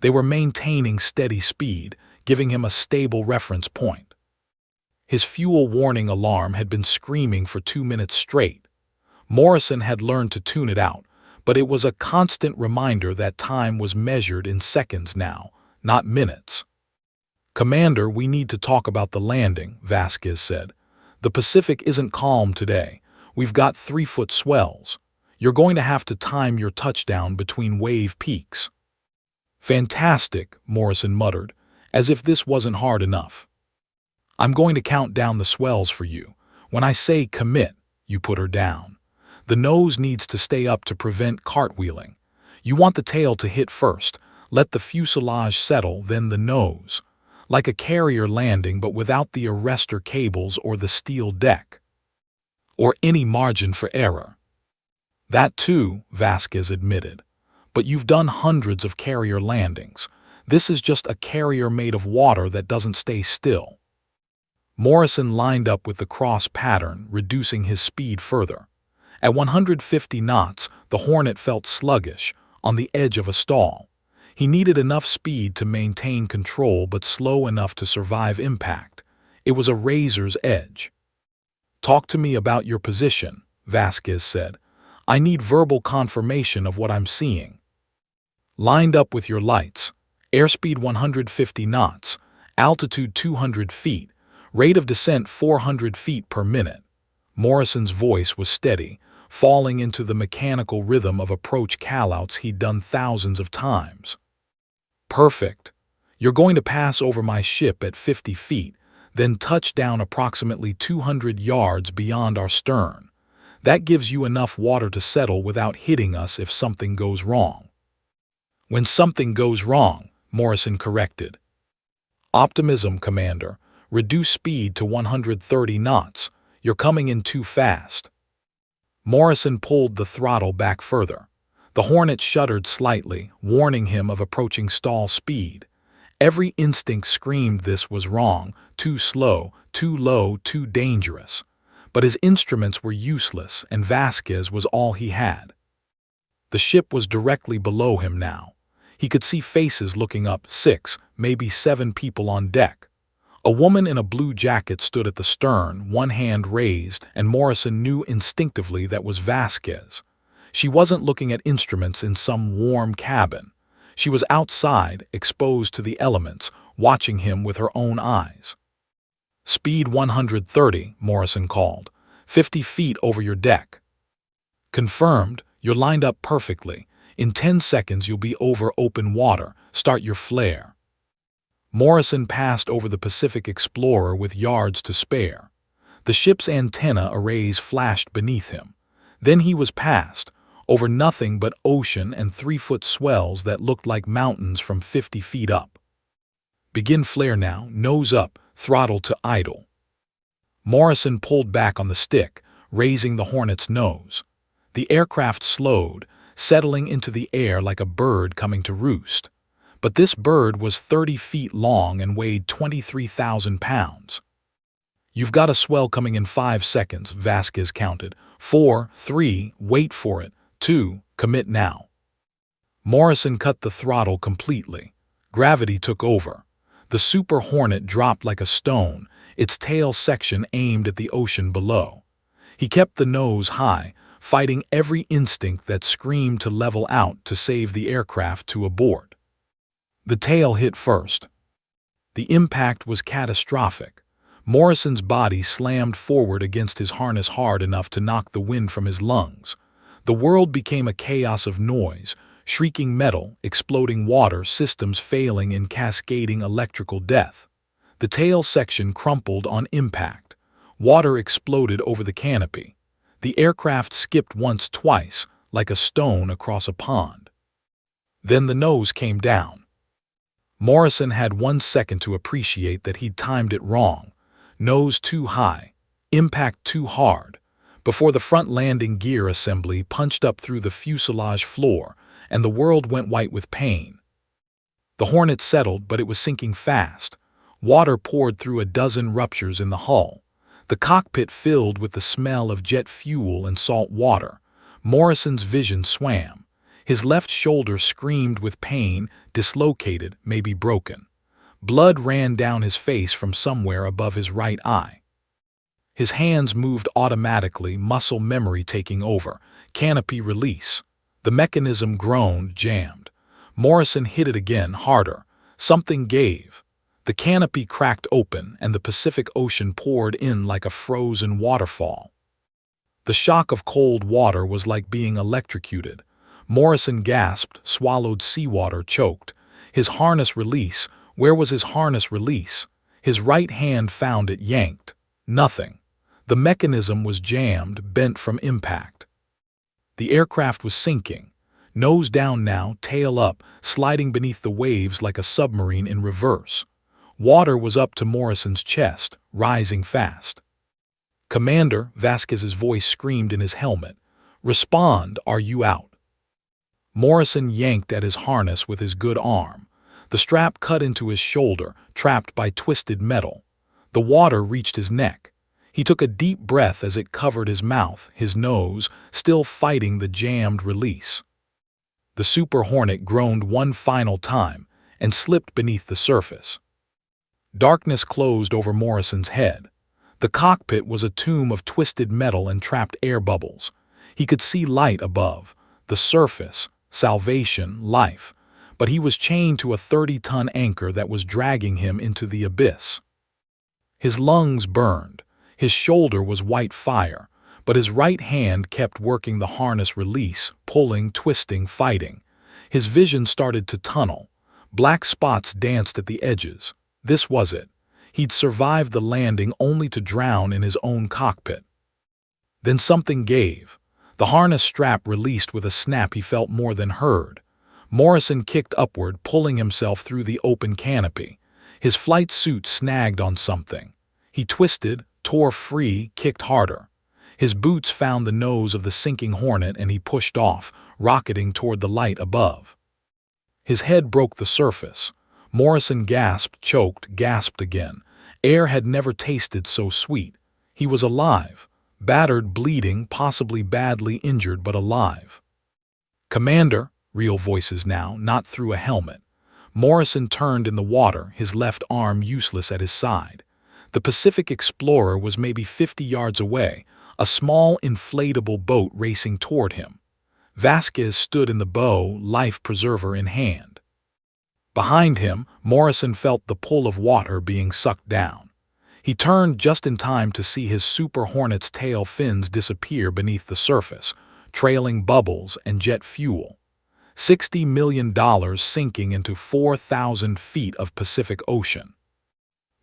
They were maintaining steady speed, giving him a stable reference point. His fuel warning alarm had been screaming for 2 minutes straight. Morrison had learned to tune it out, but it was a constant reminder that time was measured in seconds now, not minutes. "Commander, we need to talk about the landing," Vasquez said. "The Pacific isn't calm today. We've got 3-foot swells. You're going to have to time your touchdown between wave peaks." "Fantastic," Morrison muttered, as if this wasn't hard enough. "I'm going to count down the swells for you. When I say commit, you put her down. The nose needs to stay up to prevent cartwheeling. You want the tail to hit first, let the fuselage settle, then the nose. Like a carrier landing but without the arrestor cables or the steel deck. Or any margin for error." "That too," Vasquez admitted. "But you've done hundreds of carrier landings. This is just a carrier made of water that doesn't stay still." Morrison lined up with the cross pattern, reducing his speed further. At 150 knots, the Hornet felt sluggish, on the edge of a stall. He needed enough speed to maintain control but slow enough to survive impact. It was a razor's edge. "Talk to me about your position," Vasquez said. "I need verbal confirmation of what I'm seeing." "Lined up with your lights. Airspeed 150 knots. Altitude 200 feet. Rate of descent 400 feet per minute." Morrison's voice was steady, falling into the mechanical rhythm of approach callouts he'd done thousands of times. "Perfect. You're going to pass over my ship at 50 feet, then touch down approximately 200 yards beyond our stern. That gives you enough water to settle without hitting us if something goes wrong." "When something goes wrong," Morrison corrected. "Optimism, Commander. Reduce speed to 130 knots. You're coming in too fast." Morrison pulled the throttle back further. The Hornet shuddered slightly, warning him of approaching stall speed. Every instinct screamed this was wrong, too slow, too low, too dangerous. But his instruments were useless, and Vasquez was all he had. The ship was directly below him now. He could see faces looking up, 6, maybe 7 people on deck. A woman in a blue jacket stood at the stern, one hand raised, and Morrison knew instinctively that was Vasquez. She wasn't looking at instruments in some warm cabin. She was outside, exposed to the elements, watching him with her own eyes. "Speed 130, Morrison called. 50 feet over your deck." "Confirmed. You're lined up perfectly. In 10 seconds you'll be over open water. Start your flare." Morrison passed over the Pacific Explorer with yards to spare. The ship's antenna arrays flashed beneath him. Then he was past, over nothing but ocean and 3-foot swells that looked like mountains from 50 feet up. "Begin flare now, nose up, throttle to idle." Morrison pulled back on the stick, raising the Hornet's nose. The aircraft slowed, settling into the air like a bird coming to roost. But this bird was 30 feet long and weighed 23,000 pounds. "You've got a swell coming in 5 seconds, Vasquez counted. 4, 3, wait for it. 2, commit now." Morrison cut the throttle completely. Gravity took over. The Super Hornet dropped like a stone, its tail section aimed at the ocean below. He kept the nose high, fighting every instinct that screamed to level out to save the aircraft to abort. The tail hit first. The impact was catastrophic. Morrison's body slammed forward against his harness hard enough to knock the wind from his lungs. The world became a chaos of noise, shrieking metal, exploding water, systems failing in cascading electrical death. The tail section crumpled on impact. Water exploded over the canopy. The aircraft skipped once, twice, like a stone across a pond. Then the nose came down. Morrison had 1 second to appreciate that he'd timed it wrong. Nose too high, impact too hard, before the front landing gear assembly punched up through the fuselage floor, and the world went white with pain. The Hornet settled, but it was sinking fast. Water poured through a dozen ruptures in the hull. The cockpit filled with the smell of jet fuel and salt water. Morrison's vision swam. His left shoulder screamed with pain, dislocated, maybe broken. Blood ran down his face from somewhere above his right eye. His hands moved automatically, muscle memory taking over. Canopy release. The mechanism groaned, jammed. Morrison hit it again, harder. Something gave. The canopy cracked open, and the Pacific Ocean poured in like a frozen waterfall. The shock of cold water was like being electrocuted. Morrison gasped, swallowed seawater, choked. His harness release. Where was his harness release? His right hand found it, yanked. Nothing. The mechanism was jammed, bent from impact. The aircraft was sinking. Nose down now, tail up, sliding beneath the waves like a submarine in reverse. Water was up to Morrison's chest, rising fast. "Commander," Vasquez's voice screamed in his helmet. "Respond, are you out?" Morrison yanked at his harness with his good arm. The strap cut into his shoulder, trapped by twisted metal. The water reached his neck. He took a deep breath as it covered his mouth, his nose, still fighting the jammed release. The Super Hornet groaned one final time and slipped beneath the surface. Darkness closed over Morrison's head. The cockpit was a tomb of twisted metal and trapped air bubbles. He could see light above, the surface, salvation, life, but he was chained to a 30-ton anchor that was dragging him into the abyss. His lungs burned. His shoulder was white fire, but his right hand kept working the harness release, pulling, twisting, fighting. His vision started to tunnel. Black spots danced at the edges. This was it. He'd survived the landing only to drown in his own cockpit. Then something gave. The harness strap released with a snap he felt more than heard. Morrison kicked upward, pulling himself through the open canopy. His flight suit snagged on something. He twisted, tore free, kicked harder. His boots found the nose of the sinking Hornet and he pushed off, rocketing toward the light above. His head broke the surface. Morrison gasped, choked, gasped again. Air had never tasted so sweet. He was alive. Battered, bleeding, possibly badly injured, but alive. "Commander," real voices now, not through a helmet. Morrison turned in the water, his left arm useless at his side. The Pacific Explorer was maybe 50 yards away, a small inflatable boat racing toward him. Vasquez stood in the bow, life preserver in hand. Behind him, Morrison felt the pull of water being sucked down. He turned just in time to see his Super Hornet's tail fins disappear beneath the surface, trailing bubbles and jet fuel. $60 million sinking into 4,000 feet of Pacific Ocean.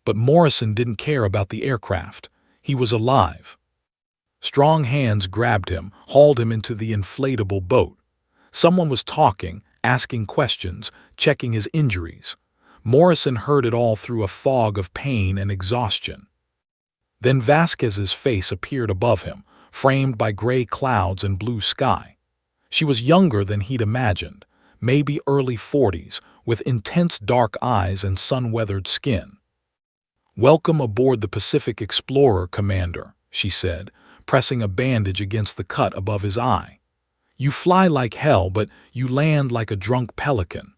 But Morrison didn't care about the aircraft. He was alive. Strong hands grabbed him, hauled him into the inflatable boat. Someone was talking, asking questions, checking his injuries. Morrison heard it all through a fog of pain and exhaustion. Then Vasquez's face appeared above him, framed by gray clouds and blue sky. She was younger than he'd imagined, maybe early 40s, with intense dark eyes and sun-weathered skin. "Welcome aboard the Pacific Explorer, Commander," she said, pressing a bandage against the cut above his eye. "You fly like hell, but you land like a drunk pelican."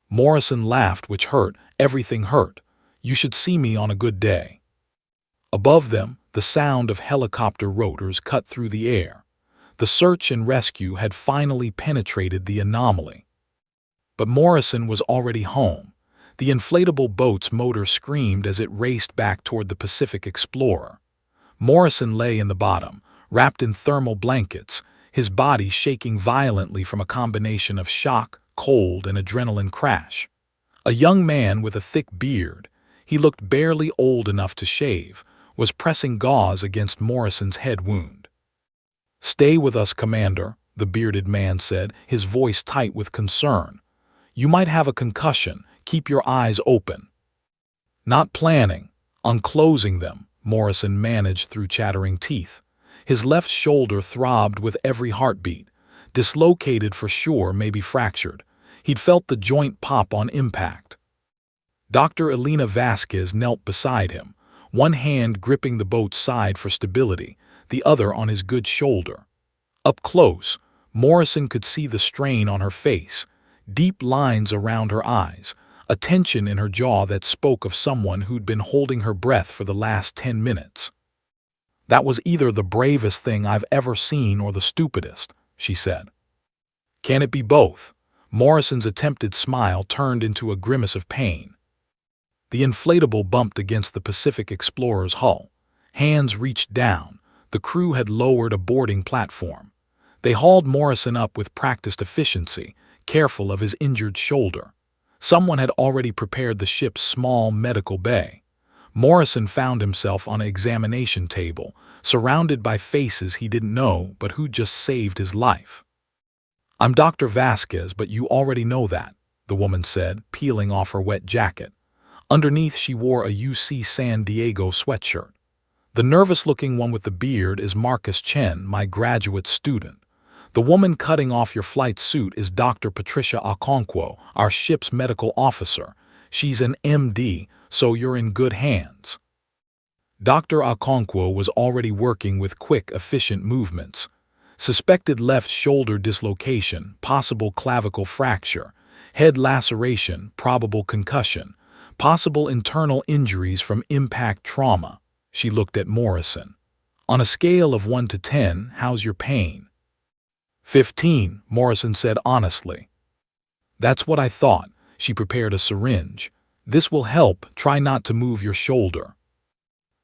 Morrison laughed, which hurt. Everything hurt. "You should see me on a good day." Above them, the sound of helicopter rotors cut through the air. The search and rescue had finally penetrated the anomaly. But Morrison was already home. The inflatable boat's motor screamed as it raced back toward the Pacific Explorer. Morrison lay in the bottom, wrapped in thermal blankets, his body shaking violently from a combination of shock, cold, and adrenaline crash. A young man with a thick beard, he looked barely old enough to shave, was pressing gauze against Morrison's head wound. "Stay with us, Commander," the bearded man said, his voice tight with concern. "You might have a concussion. Keep your eyes open." "Not planning on closing them," Morrison managed through chattering teeth. His left shoulder throbbed with every heartbeat. Dislocated for sure, maybe fractured. He'd felt the joint pop on impact. Dr. Elena Vasquez knelt beside him, one hand gripping the boat's side for stability, the other on his good shoulder. Up close, Morrison could see the strain on her face, deep lines around her eyes, a tension in her jaw that spoke of someone who'd been holding her breath for the last 10 minutes. "That was either the bravest thing I've ever seen or the stupidest," she said. "Can it be both?" Morrison's attempted smile turned into a grimace of pain. The inflatable bumped against the Pacific Explorer's hull. Hands reached down. The crew had lowered a boarding platform. They hauled Morrison up with practiced efficiency, careful of his injured shoulder. Someone had already prepared the ship's small medical bay. Morrison found himself on an examination table, surrounded by faces he didn't know but who'd just saved his life. "I'm Dr. Vasquez, but you already know that," the woman said, peeling off her wet jacket. Underneath, she wore a UC San Diego sweatshirt. "The nervous-looking one with the beard is Marcus Chen, my graduate student. The woman cutting off your flight suit is Dr. Patricia Okonkwo, our ship's medical officer. She's an MD, so you're in good hands." Dr. Okonkwo was already working with quick, efficient movements. Suspected left shoulder dislocation, possible clavicle fracture, head laceration, probable concussion, possible internal injuries from impact trauma. She looked at Morrison. "On a scale of 1 to 10, how's your pain?" 15, Morrison said honestly. "That's what I thought." She prepared a syringe. "This will help. Try not to move your shoulder."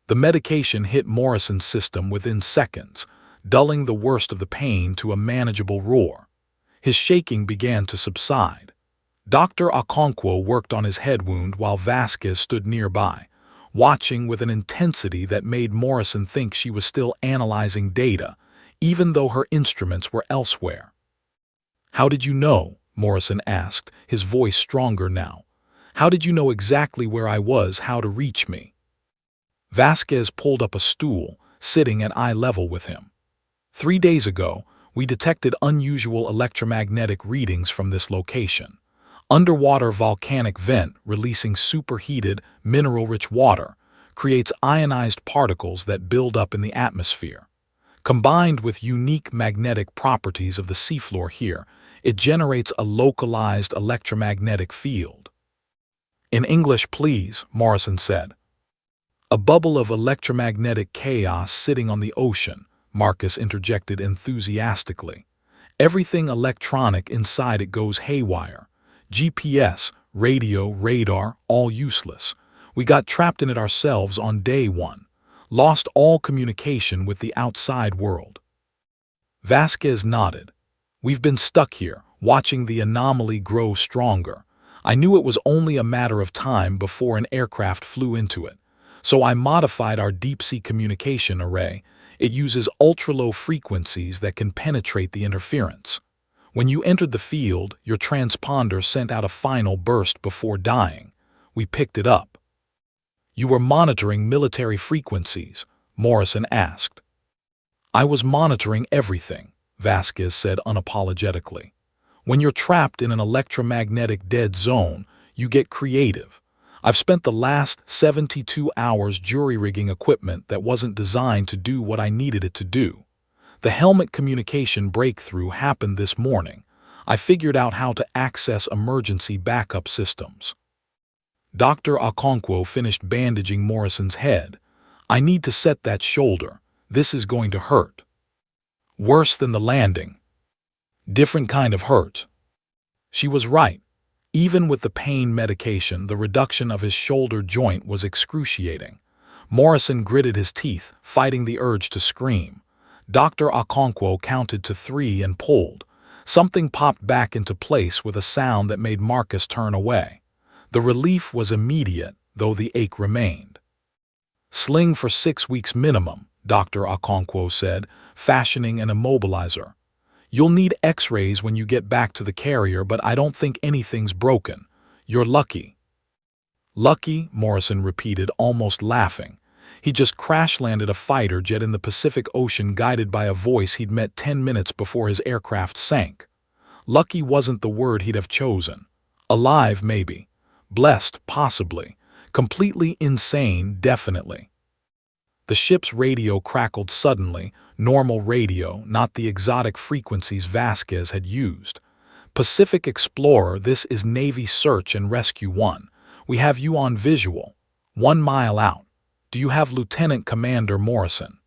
The medication hit Morrison's system within seconds, dulling the worst of the pain to a manageable roar. His shaking began to subside. Dr. Okonkwo worked on his head wound while Vasquez stood nearby, watching with an intensity that made Morrison think she was still analyzing data, even though her instruments were elsewhere. "How did you know?" Morrison asked, his voice stronger now. "How did you know exactly where I was, how to reach me?" Vasquez pulled up a stool, sitting at eye level with him. 3 days ago, we detected unusual electromagnetic readings from this location. Underwater volcanic vent releasing superheated, mineral-rich water creates ionized particles that build up in the atmosphere. Combined with unique magnetic properties of the seafloor here, it generates a localized electromagnetic field. "In English, please," Morrison said. "A bubble of electromagnetic chaos sitting on the ocean," Marcus interjected enthusiastically. "Everything electronic inside it goes haywire. GPS, radio, radar, all useless. We got trapped in it ourselves on day 1. Lost all communication with the outside world." Vasquez nodded. "We've been stuck here, watching the anomaly grow stronger. I knew it was only a matter of time before an aircraft flew into it. So I modified our deep-sea communication array. It uses ultra-low frequencies that can penetrate the interference. When you entered the field, your transponder sent out a final burst before dying. We picked it up." "You were monitoring military frequencies?" Morrison asked. "I was monitoring everything," Vasquez said unapologetically. "When you're trapped in an electromagnetic dead zone, you get creative. I've spent the last 72 hours jury-rigging equipment that wasn't designed to do what I needed it to do. The helmet communication breakthrough happened this morning. I figured out how to access emergency backup systems." Dr. Okonkwo finished bandaging Morrison's head. "I need to set that shoulder. This is going to hurt." "Worse than the landing." "Different kind of hurt." She was right. Even with the pain medication, the reduction of his shoulder joint was excruciating. Morrison gritted his teeth, fighting the urge to scream. Dr. Okonkwo counted to 3 and pulled. Something popped back into place with a sound that made Marcus turn away. The relief was immediate, though the ache remained. "Sling for 6 weeks minimum," Dr. Okonkwo said, fashioning an immobilizer. "You'll need X-rays when you get back to the carrier, but I don't think anything's broken. You're lucky." "Lucky?" Morrison repeated, almost laughing. He just crash-landed a fighter jet in the Pacific Ocean guided by a voice he'd met 10 minutes before his aircraft sank. Lucky wasn't the word he'd have chosen. Alive, maybe. Blessed, possibly. Completely insane, definitely. The ship's radio crackled suddenly, normal radio, not the exotic frequencies Vasquez had used. "Pacific Explorer, this is Navy Search and Rescue 1. We have you on visual. 1 mile out. Do you have Lieutenant Commander Morrison?"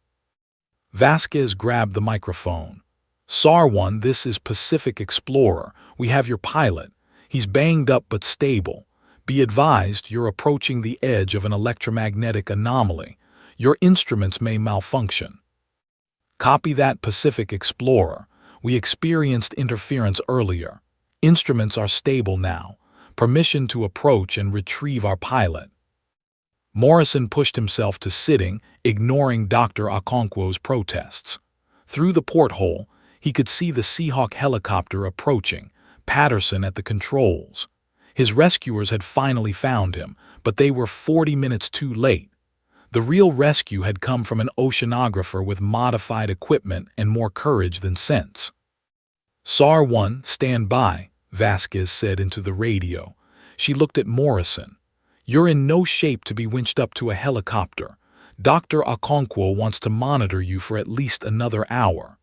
Vasquez grabbed the microphone. "SAR 1, this is Pacific Explorer. We have your pilot. He's banged up but stable. Be advised you're approaching the edge of an electromagnetic anomaly. Your instruments may malfunction. Copy that, Pacific Explorer. We experienced interference earlier. Instruments are stable now. Permission to approach and retrieve our pilot. Morrison pushed himself to sitting, ignoring Dr. Okonkwo's protests. Through the porthole, he could see the Seahawk helicopter approaching, Patterson at the controls. His rescuers had finally found him, but they were 40 minutes too late. The real rescue had come from an oceanographer with modified equipment and more courage than sense. SAR-1, stand by, Vasquez said into the radio. She looked at Morrison. You're in no shape to be winched up to a helicopter. Dr. Okonkwo wants to monitor you for at least another hour.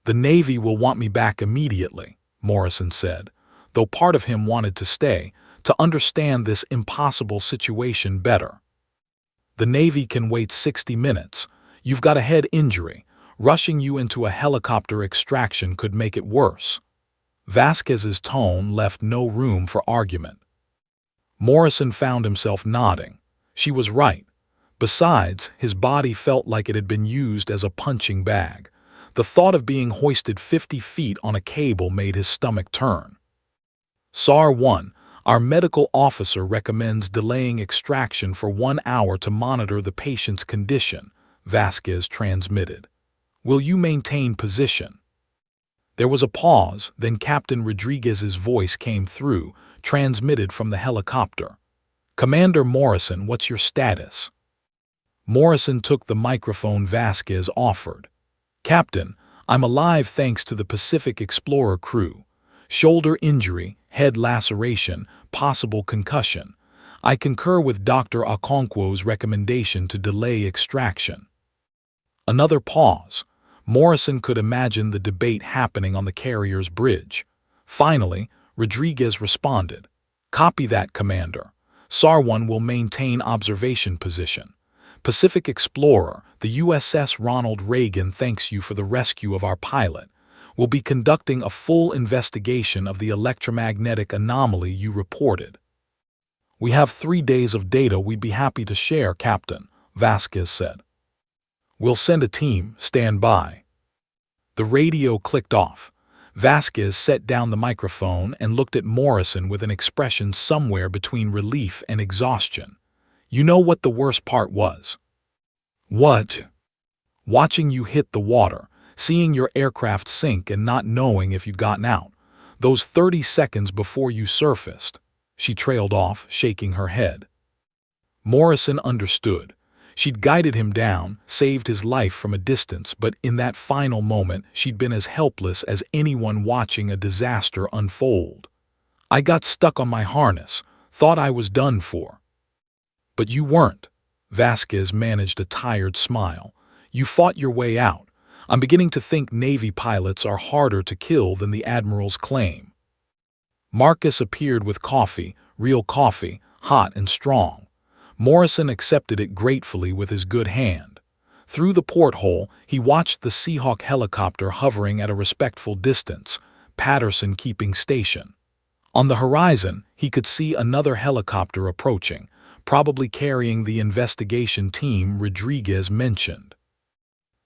The Navy will want me back immediately, Morrison said, though part of him wanted to stay, to understand this impossible situation better. The Navy can wait 60 minutes. You've got a head injury. Rushing you into a helicopter extraction could make it worse. Vasquez's tone left no room for argument. Morrison found himself nodding. She was right. Besides, his body felt like it had been used as a punching bag. The thought of being hoisted 50 feet on a cable made his stomach turn. SAR-1, our medical officer recommends delaying extraction for 1 hour to monitor the patient's condition, Vasquez transmitted. Will you maintain position? There was a pause, then Captain Rodriguez's voice came through, transmitted from the helicopter. Commander Morrison, what's your status? Morrison took the microphone Vasquez offered. Captain, I'm alive thanks to the Pacific Explorer crew. Shoulder injury, head laceration, possible concussion. I concur with Dr. Okonkwo's recommendation to delay extraction. Another pause. Morrison could imagine the debate happening on the carrier's bridge. Finally, Rodriguez responded. Copy that, Commander. SAR-1 will maintain observation position. Pacific Explorer, the USS Ronald Reagan thanks you for the rescue of our pilot. We'll be conducting a full investigation of the electromagnetic anomaly you reported. We have 3 days of data we'd be happy to share, Captain, Vasquez said. We'll send a team, stand by. The radio clicked off. Vasquez set down the microphone and looked at Morrison with an expression somewhere between relief and exhaustion. You know what the worst part was? What? Watching you hit the water, seeing your aircraft sink and not knowing if you'd gotten out. Those 30 seconds before you surfaced. She trailed off, shaking her head. Morrison understood. She'd guided him down, saved his life from a distance, but in that final moment, she'd been as helpless as anyone watching a disaster unfold. I got stuck on my harness, thought I was done for. But you weren't. Vasquez managed a tired smile. You fought your way out. I'm beginning to think Navy pilots are harder to kill than the Admiral's claim. Marcus appeared with coffee, real coffee, hot and strong. Morrison accepted it gratefully with his good hand. Through the porthole, he watched the Seahawk helicopter hovering at a respectful distance, Patterson keeping station. On the horizon, he could see another helicopter approaching, probably carrying the investigation team Rodriguez mentioned.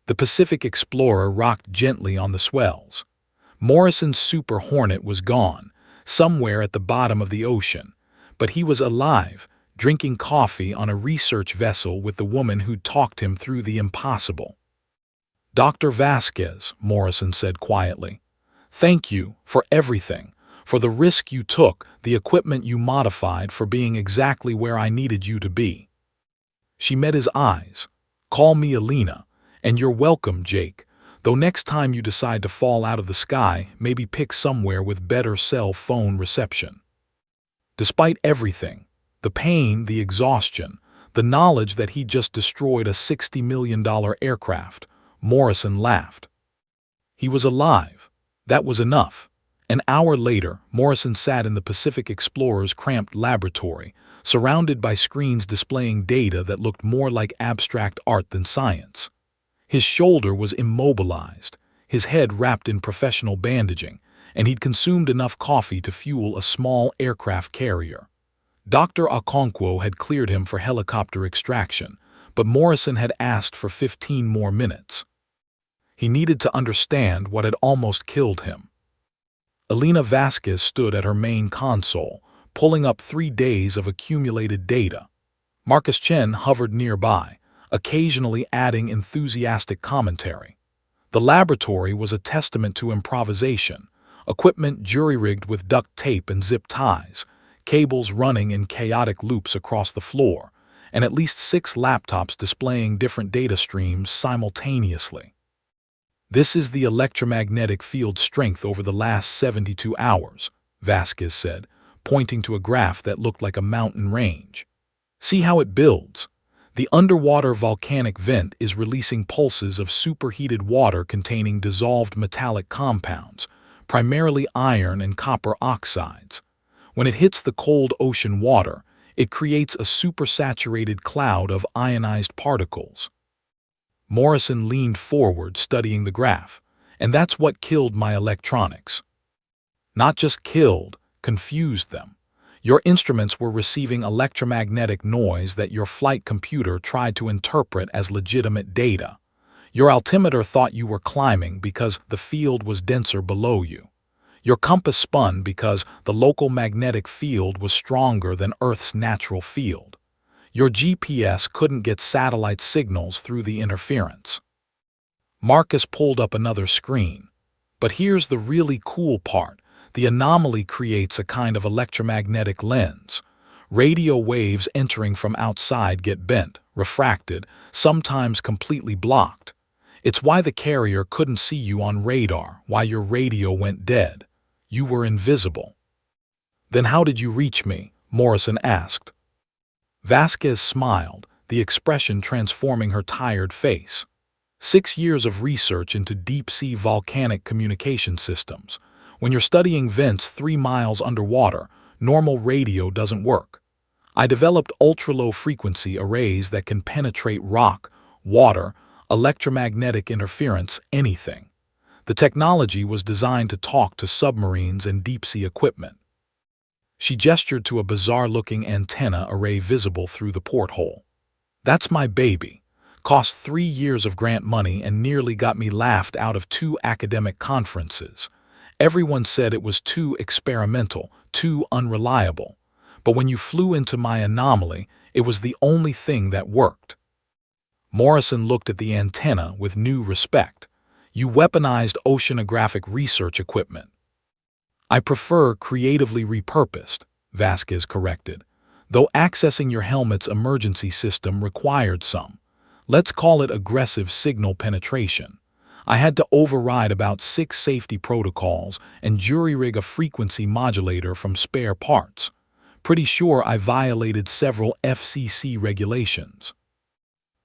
The Pacific Explorer rocked gently on the swells. Morrison's Super Hornet was gone, somewhere at the bottom of the ocean, but he was alive, drinking coffee on a research vessel with the woman who'd talked him through the impossible. Dr. Vasquez, Morrison said quietly, thank you for everything, for the risk you took, the equipment you modified, for being exactly where I needed you to be. She met his eyes. Call me Alina, and you're welcome, Jake, though next time you decide to fall out of the sky, maybe pick somewhere with better cell phone reception. Despite everything, the pain, the exhaustion, the knowledge that he'd just destroyed a $60 million aircraft, Morrison laughed. He was alive. That was enough. An hour later, Morrison sat in the Pacific Explorer's cramped laboratory, surrounded by screens displaying data that looked more like abstract art than science. His shoulder was immobilized, his head wrapped in professional bandaging, and he'd consumed enough coffee to fuel a small aircraft carrier. Dr. Okonkwo had cleared him for helicopter extraction, but Morrison had asked for 15 more minutes. He needed to understand what had almost killed him. Elena Vasquez stood at her main console, pulling up 3 days of accumulated data. Marcus Chen hovered nearby, occasionally adding enthusiastic commentary. The laboratory was a testament to improvisation, equipment jury-rigged with duct tape and zip ties, cables running in chaotic loops across the floor, and at least 6 laptops displaying different data streams simultaneously. "This is the electromagnetic field strength over the last 72 hours, Vasquez said, pointing to a graph that looked like a mountain range. "See how it builds? The underwater volcanic vent is releasing pulses of superheated water containing dissolved metallic compounds, primarily iron and copper oxides. When it hits the cold ocean water, it creates a supersaturated cloud of ionized particles." Morrison leaned forward, studying the graph. "And that's what killed my electronics." "Not just killed, confused them. Your instruments were receiving electromagnetic noise that your flight computer tried to interpret as legitimate data. Your altimeter thought you were climbing because the field was denser below you. Your compass spun because the local magnetic field was stronger than Earth's natural field. Your GPS couldn't get satellite signals through the interference." Marcus pulled up another screen. "But here's the really cool part. The anomaly creates a kind of electromagnetic lens. Radio waves entering from outside get bent, refracted, sometimes completely blocked. It's why the carrier couldn't see you on radar, why your radio went dead. You were invisible." "Then how did you reach me?" Morrison asked. Vasquez smiled, the expression transforming her tired face. 6 years of research into deep-sea volcanic communication systems. When you're studying vents 3 miles underwater, normal radio doesn't work. I developed ultra-low frequency arrays that can penetrate rock, water, electromagnetic interference, anything. The technology was designed to talk to submarines and deep-sea equipment. She gestured to a bizarre-looking antenna array visible through the porthole. "That's my baby. Cost 3 years of grant money and nearly got me laughed out of 2 academic conferences. Everyone said it was too experimental, too unreliable. But when you flew into my anomaly, it was the only thing that worked." Morrison looked at the antenna with new respect. "You weaponized oceanographic research equipment." "I prefer creatively repurposed," Vasquez corrected, "though accessing your helmet's emergency system required some. Let's call it aggressive signal penetration. I had to override about 6 safety protocols and jury-rig a frequency modulator from spare parts. Pretty sure I violated several FCC regulations."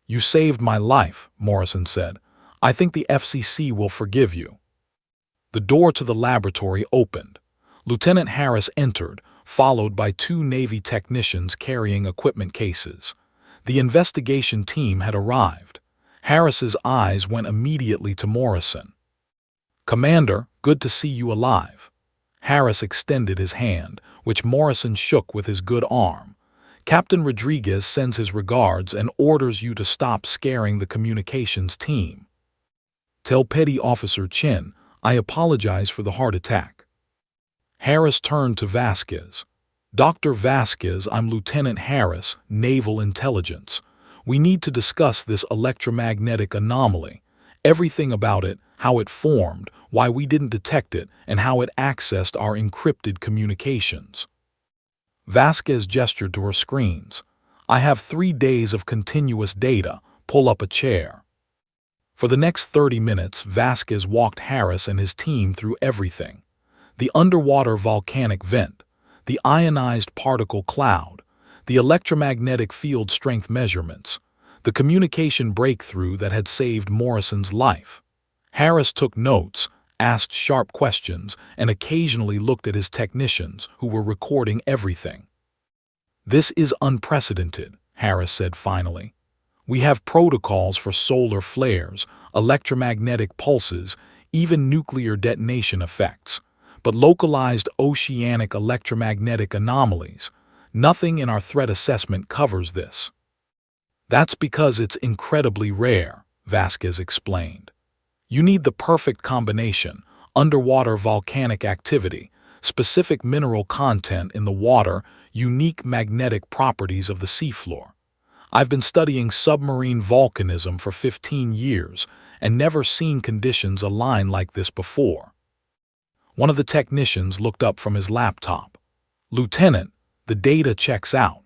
"You saved my life," Morrison said. "I think the FCC will forgive you." The door to the laboratory opened. Lieutenant Harris entered, followed by 2 Navy technicians carrying equipment cases. The investigation team had arrived. Harris's eyes went immediately to Morrison. "Commander, good to see you alive." Harris extended his hand, which Morrison shook with his good arm. "Captain Rodriguez sends his regards and orders you to stop scaring the communications team. Tell Petty Officer Chen I apologize for the heart attack." Harris turned to Vasquez. "Dr. Vasquez, I'm Lieutenant Harris, Naval Intelligence. We need to discuss this electromagnetic anomaly. Everything about it, how it formed, why we didn't detect it, and how it accessed our encrypted communications." Vasquez gestured to her screens. "I have 3 days of continuous data. Pull up a chair." For the next 30 minutes, Vasquez walked Harris and his team through everything. The underwater volcanic vent, the ionized particle cloud, the electromagnetic field strength measurements, the communication breakthrough that had saved Morrison's life. Harris took notes, asked sharp questions, and occasionally looked at his technicians, who were recording everything. "This is unprecedented," Harris said finally. "We have protocols for solar flares, electromagnetic pulses, even nuclear detonation effects. But localized oceanic electromagnetic anomalies, Nothing in our threat assessment covers this. That's because it's incredibly rare, Vasquez explained. You need the perfect combination: underwater volcanic activity, specific mineral content in the water, unique magnetic properties of the seafloor. I've been studying submarine volcanism for 15 years and never seen conditions align like this before. One of the technicians looked up from his laptop. "Lieutenant, the data checks out.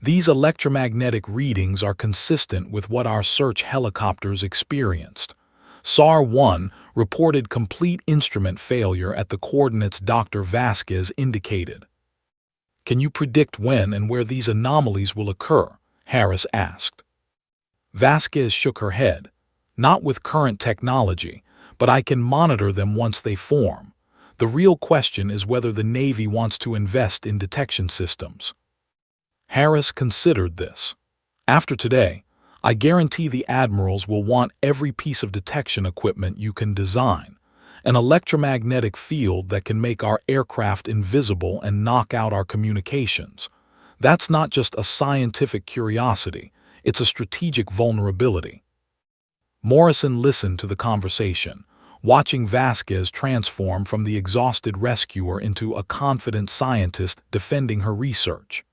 These electromagnetic readings are consistent with what our search helicopters experienced. SAR-1 reported complete instrument failure at the coordinates Dr. Vasquez indicated." "Can you predict when and where these anomalies will occur?" Harris asked. Vasquez shook her head. "Not with current technology, but I can monitor them once they form. The real question is whether the Navy wants to invest in detection systems." Harris considered this. "After today, I guarantee the admirals will want every piece of detection equipment you can design. An electromagnetic field that can make our aircraft invisible and knock out our communications. That's not just a scientific curiosity, it's a strategic vulnerability." Morrison listened to the conversation, watching Vasquez transform from the exhausted rescuer into a confident scientist defending her research.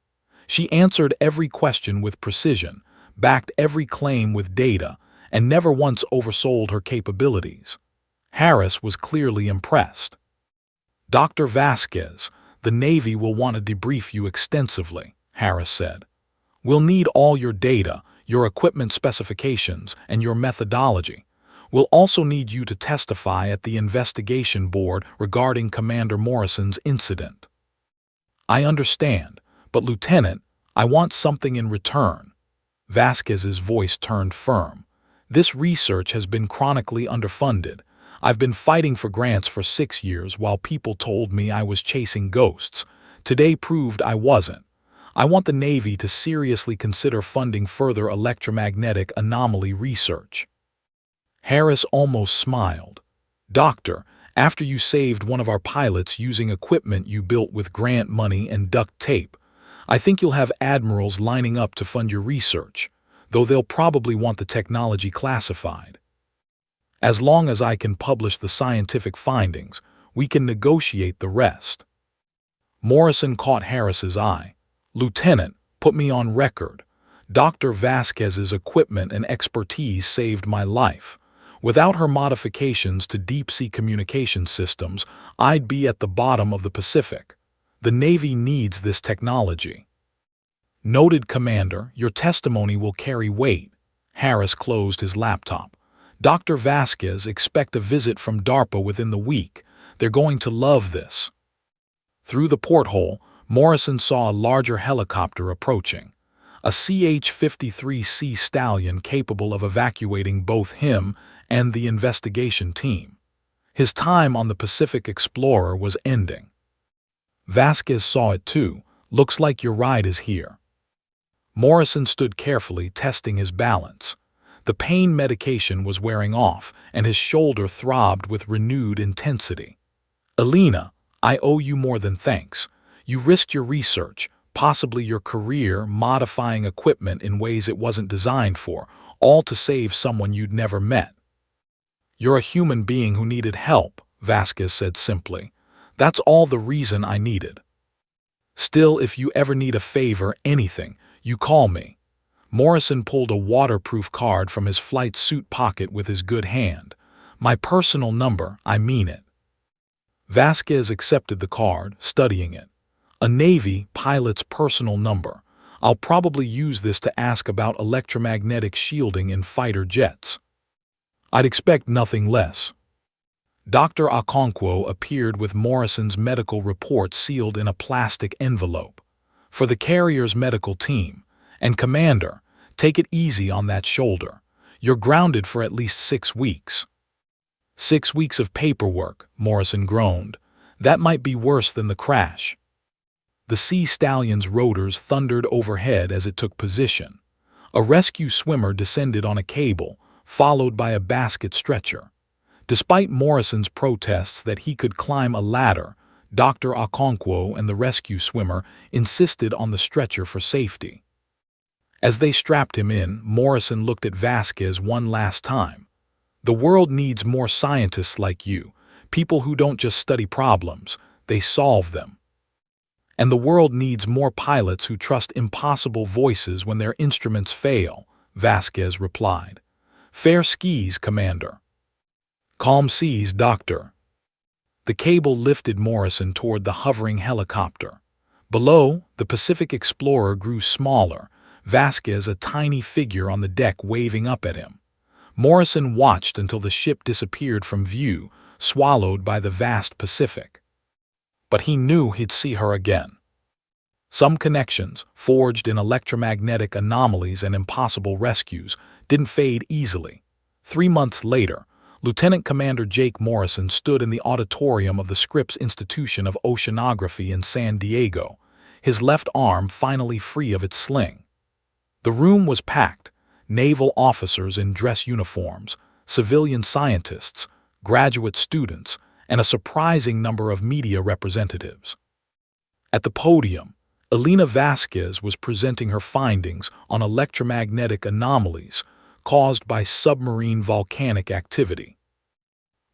She answered every question with precision, backed every claim with data, and never once oversold her capabilities. Harris was clearly impressed. "Dr. Vasquez, the Navy will want to debrief you extensively," Harris said. "We'll need all your data, your equipment specifications, and your methodology. We'll also need you to testify at the investigation board regarding Commander Morrison's incident." "I understand, but Lieutenant, I want something in return." Vasquez's voice turned firm. "This research has been chronically underfunded. I've been fighting for grants for 6 years while people told me I was chasing ghosts. Today proved I wasn't. I want the Navy to seriously consider funding further electromagnetic anomaly research." Harris almost smiled. "Doctor, after you saved one of our pilots using equipment you built with grant money and duct tape, I think you'll have admirals lining up to fund your research, though they'll probably want the technology classified. As long as I can publish the scientific findings, we can negotiate the rest." Morrison caught Harris's eye. "Lieutenant, put me on record. Dr. Vasquez's equipment and expertise saved my life. Without her modifications to deep-sea communication systems, I'd be at the bottom of the Pacific. The Navy needs this technology." "Noted, Commander, your testimony will carry weight." Harris closed his laptop. "Dr. Vasquez, expect a visit from DARPA within the week. They're going to love this." Through the porthole, Morrison saw a larger helicopter approaching. A CH-53 Sea Stallion capable of evacuating both him and the investigation team. His time on the Pacific Explorer was ending. Vasquez saw it too. "Looks like your ride is here." Morrison stood carefully, testing his balance. The pain medication was wearing off, and his shoulder throbbed with renewed intensity. "Elena, I owe you more than thanks. You risked your research, possibly your career, modifying equipment in ways it wasn't designed for, all to save someone you'd never met." "You're a human being who needed help," Vasquez said simply. "That's all the reason I needed. Still, if you ever need a favor, anything, you call me." Morrison pulled a waterproof card from his flight suit pocket with his good hand. "My personal number, I mean it." Vasquez accepted the card, studying it. "A Navy pilot's personal number. I'll probably use this to ask about electromagnetic shielding in fighter jets." "I'd expect nothing less." Dr. Okonkwo appeared with Morrison's medical report sealed in a plastic envelope. "For the carrier's medical team. And Commander, take it easy on that shoulder. You're grounded for at least 6 weeks." "6 weeks of paperwork," Morrison groaned. "That might be worse than the crash." The Sea Stallion's rotors thundered overhead as it took position. A rescue swimmer descended on a cable, followed by a basket stretcher. Despite Morrison's protests that he could climb a ladder, Dr. Okonkwo and the rescue swimmer insisted on the stretcher for safety. As they strapped him in, Morrison looked at Vasquez one last time. "The world needs more scientists like you, people who don't just study problems, they solve them. And the world needs more pilots who trust impossible voices when their instruments fail," Vasquez replied. "Fair skis, Commander." "Calm seas, Doctor." The cable lifted Morrison toward the hovering helicopter. Below, the Pacific Explorer grew smaller, Vasquez a tiny figure on the deck waving up at him. Morrison watched until the ship disappeared from view, swallowed by the vast Pacific. But he knew he'd see her again. Some connections, forged in electromagnetic anomalies and impossible rescues, didn't fade easily. 3 months later, Lieutenant Commander Jake Morrison stood in the auditorium of the Scripps Institution of Oceanography in San Diego, his left arm finally free of its sling. The room was packed, naval officers in dress uniforms, civilian scientists, graduate students, and a surprising number of media representatives. At the podium, Elena Vasquez was presenting her findings on electromagnetic anomalies caused by submarine volcanic activity.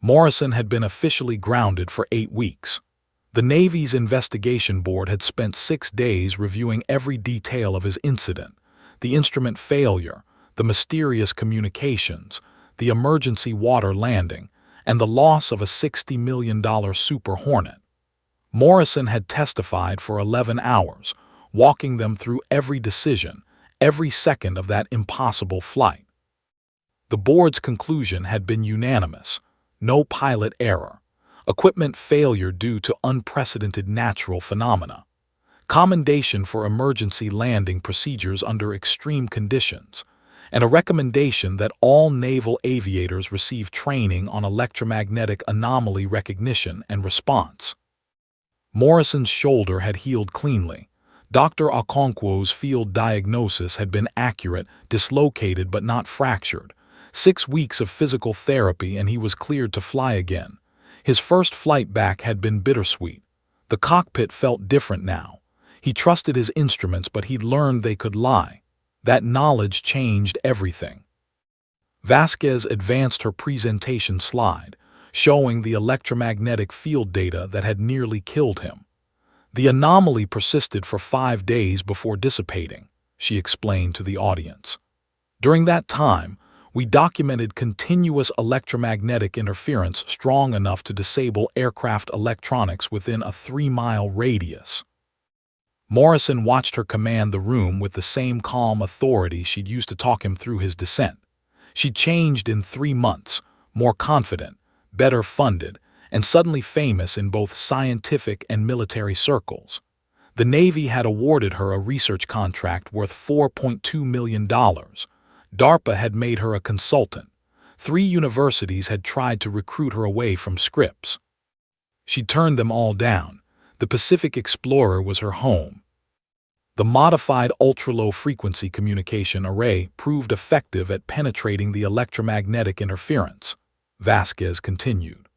Morrison had been officially grounded for 8 weeks. The Navy's investigation board had spent 6 days reviewing every detail of his incident: the instrument failure, the mysterious communications, the emergency water landing, and the loss of a $60 million Super Hornet. Morrison had testified for 11 hours, walking them through every decision, every second of that impossible flight. The board's conclusion had been unanimous: no pilot error, equipment failure due to unprecedented natural phenomena, commendation for emergency landing procedures under extreme conditions, and a recommendation that all naval aviators receive training on electromagnetic anomaly recognition and response. Morrison's shoulder had healed cleanly. Dr. Okonkwo's field diagnosis had been accurate, dislocated but not fractured. 6 weeks of physical therapy and he was cleared to fly again. His first flight back had been bittersweet. The cockpit felt different now. He trusted his instruments, but he'd learned they could lie. That knowledge changed everything. Vasquez advanced her presentation slide, showing the electromagnetic field data that had nearly killed him. "The anomaly persisted for 5 days before dissipating," she explained to the audience. "During that time, we documented continuous electromagnetic interference strong enough to disable aircraft electronics within a 3-mile radius." Morrison watched her command the room with the same calm authority she'd used to talk him through his descent. She'd changed in 3 months, more confident, better funded, and suddenly famous in both scientific and military circles. The Navy had awarded her a research contract worth $4.2 million. DARPA had made her a consultant. 3 universities had tried to recruit her away from Scripps. She turned them all down. The Pacific Explorer was her home. The modified ultra-low-frequency communication array proved effective at penetrating the electromagnetic interference, Vasquez continued.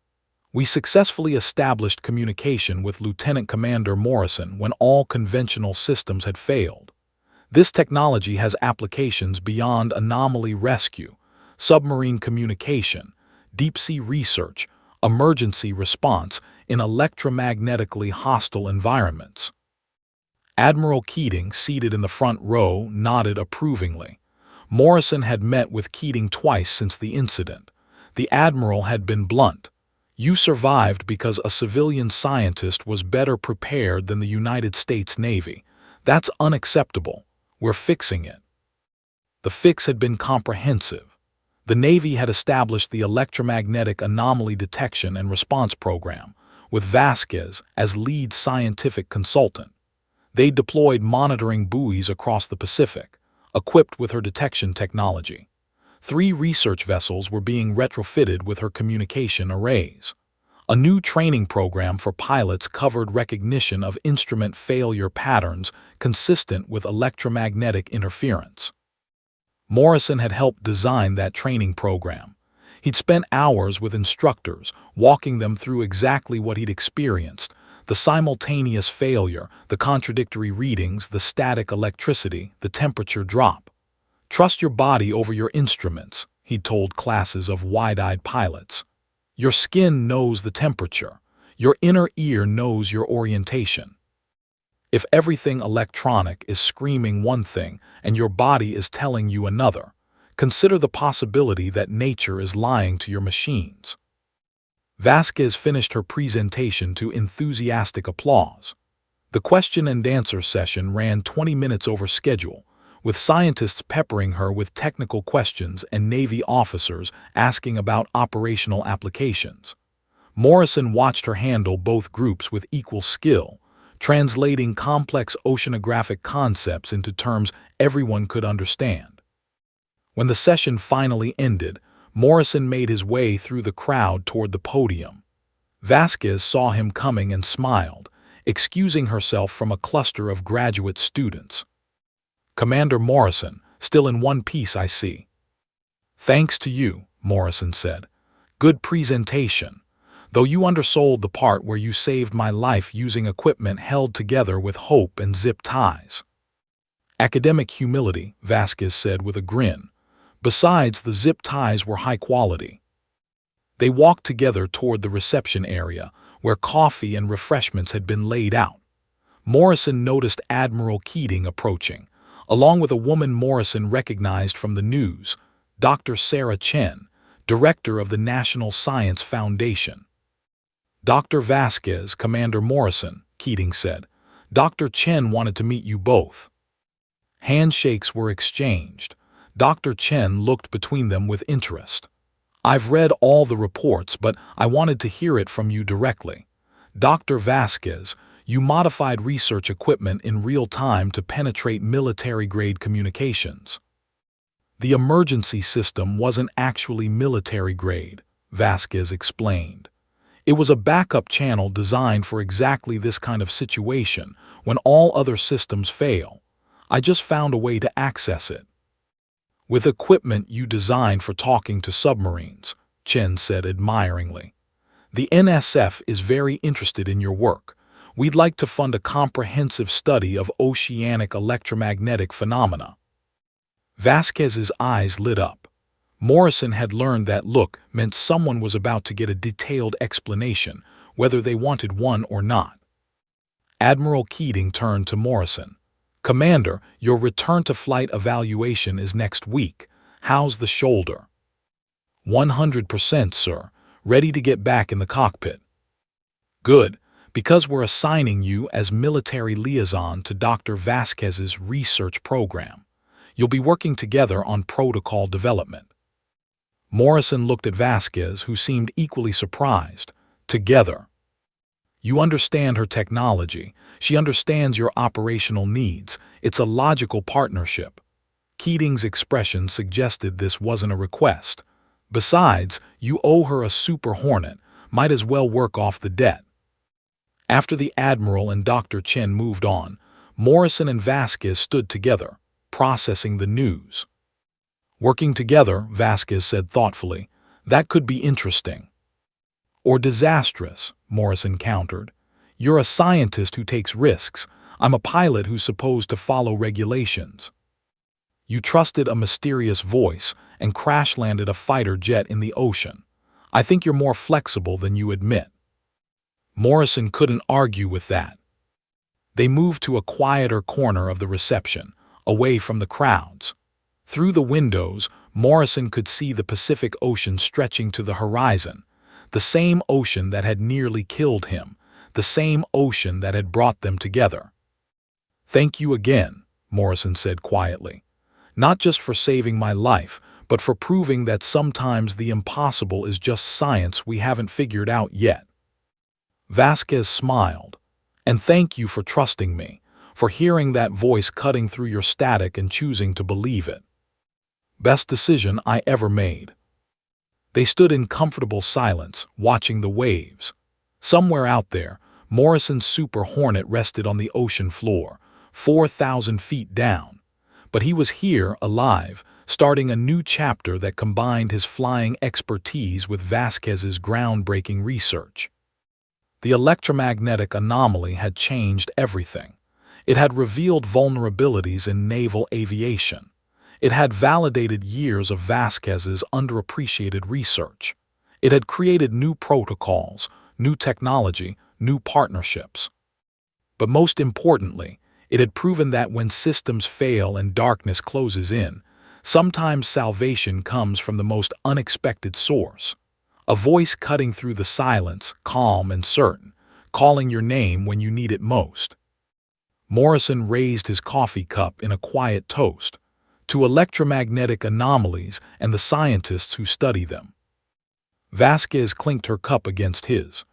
"We successfully established communication with Lieutenant Commander Morrison when all conventional systems had failed. This technology has applications beyond anomaly rescue, submarine communication, deep-sea research, emergency response in electromagnetically hostile environments." Admiral Keating, seated in the front row, nodded approvingly. Morrison had met with Keating twice since the incident. The Admiral had been blunt. "You survived because a civilian scientist was better prepared than the United States Navy. That's unacceptable. We're fixing it." The fix had been comprehensive. The Navy had established the Electromagnetic Anomaly Detection and Response Program, with Vasquez as lead scientific consultant. They deployed monitoring buoys across the Pacific, equipped with her detection technology. 3 research vessels were being retrofitted with her communication arrays. A new training program for pilots covered recognition of instrument failure patterns consistent with electromagnetic interference. Morrison had helped design that training program. He'd spent hours with instructors, walking them through exactly what he'd experienced: The simultaneous failure, the contradictory readings, the static electricity, the temperature drop. Trust your body over your instruments, he told classes of wide-eyed pilots. Your skin knows the temperature. Your inner ear knows your orientation. If everything electronic is screaming one thing and your body is telling you another, consider the possibility that nature is lying to your machines. Vasquez finished her presentation to enthusiastic applause. The question and answer session ran 20 minutes over schedule, with scientists peppering her with technical questions and Navy officers asking about operational applications. Morrison watched her handle both groups with equal skill, translating complex oceanographic concepts into terms everyone could understand. When the session finally ended, Morrison made his way through the crowd toward the podium. Vasquez saw him coming and smiled, excusing herself from a cluster of graduate students. "Commander Morrison, still in one piece, I see." "Thanks to you," Morrison said. "Good presentation, though you undersold the part where you saved my life using equipment held together with hope and zip ties." "Academic humility," Vasquez said with a grin. "Besides, the zip ties were high quality." They walked together toward the reception area, where coffee and refreshments had been laid out. Morrison noticed Admiral Keating approaching, along with a woman Morrison recognized from the news, Dr. Sarah Chen, director of the National Science Foundation. "Dr. Vasquez, Commander Morrison," Keating said. "Dr. Chen wanted to meet you both." Handshakes were exchanged. Dr. Chen looked between them with interest. "I've read all the reports, but I wanted to hear it from you directly. Dr. Vasquez, you modified research equipment in real time to penetrate military-grade communications." "The emergency system wasn't actually military-grade," Vasquez explained. "It was a backup channel designed for exactly this kind of situation, when all other systems fail. I just found a way to access it." "With equipment you designed for talking to submarines," Chen said admiringly. "The NSF is very interested in your work. We'd like to fund a comprehensive study of oceanic electromagnetic phenomena." Vasquez's eyes lit up. Morrison had learned that look meant someone was about to get a detailed explanation, whether they wanted one or not. Admiral Keating turned to Morrison. "Commander, your return-to-flight evaluation is next week. How's the shoulder?" "100%, sir. Ready to get back in the cockpit." "Good, because we're assigning you as military liaison to Dr. Vasquez's research program. You'll be working together on protocol development." Morrison looked at Vasquez, who seemed equally surprised. "Together?" "You understand her technology. She understands your operational needs. It's a logical partnership." Keating's expression suggested this wasn't a request. "Besides, you owe her a Super Hornet. Might as well work off the debt." After the Admiral and Dr. Chen moved on, Morrison and Vasquez stood together, processing the news. "Working together," Vasquez said thoughtfully, "that could be interesting." "Or disastrous," Morrison countered. "You're a scientist who takes risks. I'm a pilot who's supposed to follow regulations." "You trusted a mysterious voice and crash-landed a fighter jet in the ocean. I think you're more flexible than you admit." Morrison couldn't argue with that. They moved to a quieter corner of the reception, away from the crowds. Through the windows, Morrison could see the Pacific Ocean stretching to the horizon, the same ocean that had nearly killed him, the same ocean that had brought them together. "Thank you again," Morrison said quietly. "Not just for saving my life, but for proving that sometimes the impossible is just science we haven't figured out yet." Vasquez smiled. "And thank you for trusting me, for hearing that voice cutting through your static and choosing to believe it. Best decision I ever made." They stood in comfortable silence, watching the waves. Somewhere out there, Morrison's Super Hornet rested on the ocean floor, 4,000 feet down. But he was here, alive, starting a new chapter that combined his flying expertise with Vasquez's groundbreaking research. The electromagnetic anomaly had changed everything. It had revealed vulnerabilities in naval aviation. It had validated years of Vasquez's underappreciated research. It had created new protocols, new technology, new partnerships. But most importantly, it had proven that when systems fail and darkness closes in, sometimes salvation comes from the most unexpected source. A voice cutting through the silence, calm and certain, calling your name when you need it most. Morrison raised his coffee cup in a quiet toast to electromagnetic anomalies and the scientists who study them. Vasquez clinked her cup against his,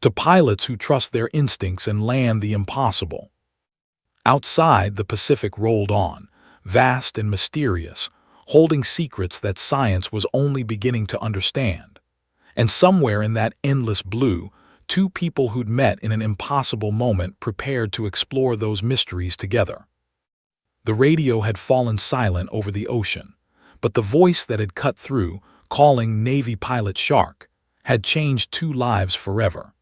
to pilots who trust their instincts and land the impossible. Outside, the Pacific rolled on, vast and mysterious, holding secrets that science was only beginning to understand. And somewhere in that endless blue, two people who'd met in an impossible moment prepared to explore those mysteries together. The radio had fallen silent over the ocean, but the voice that had cut through, calling Navy pilot Shark, had changed two lives forever.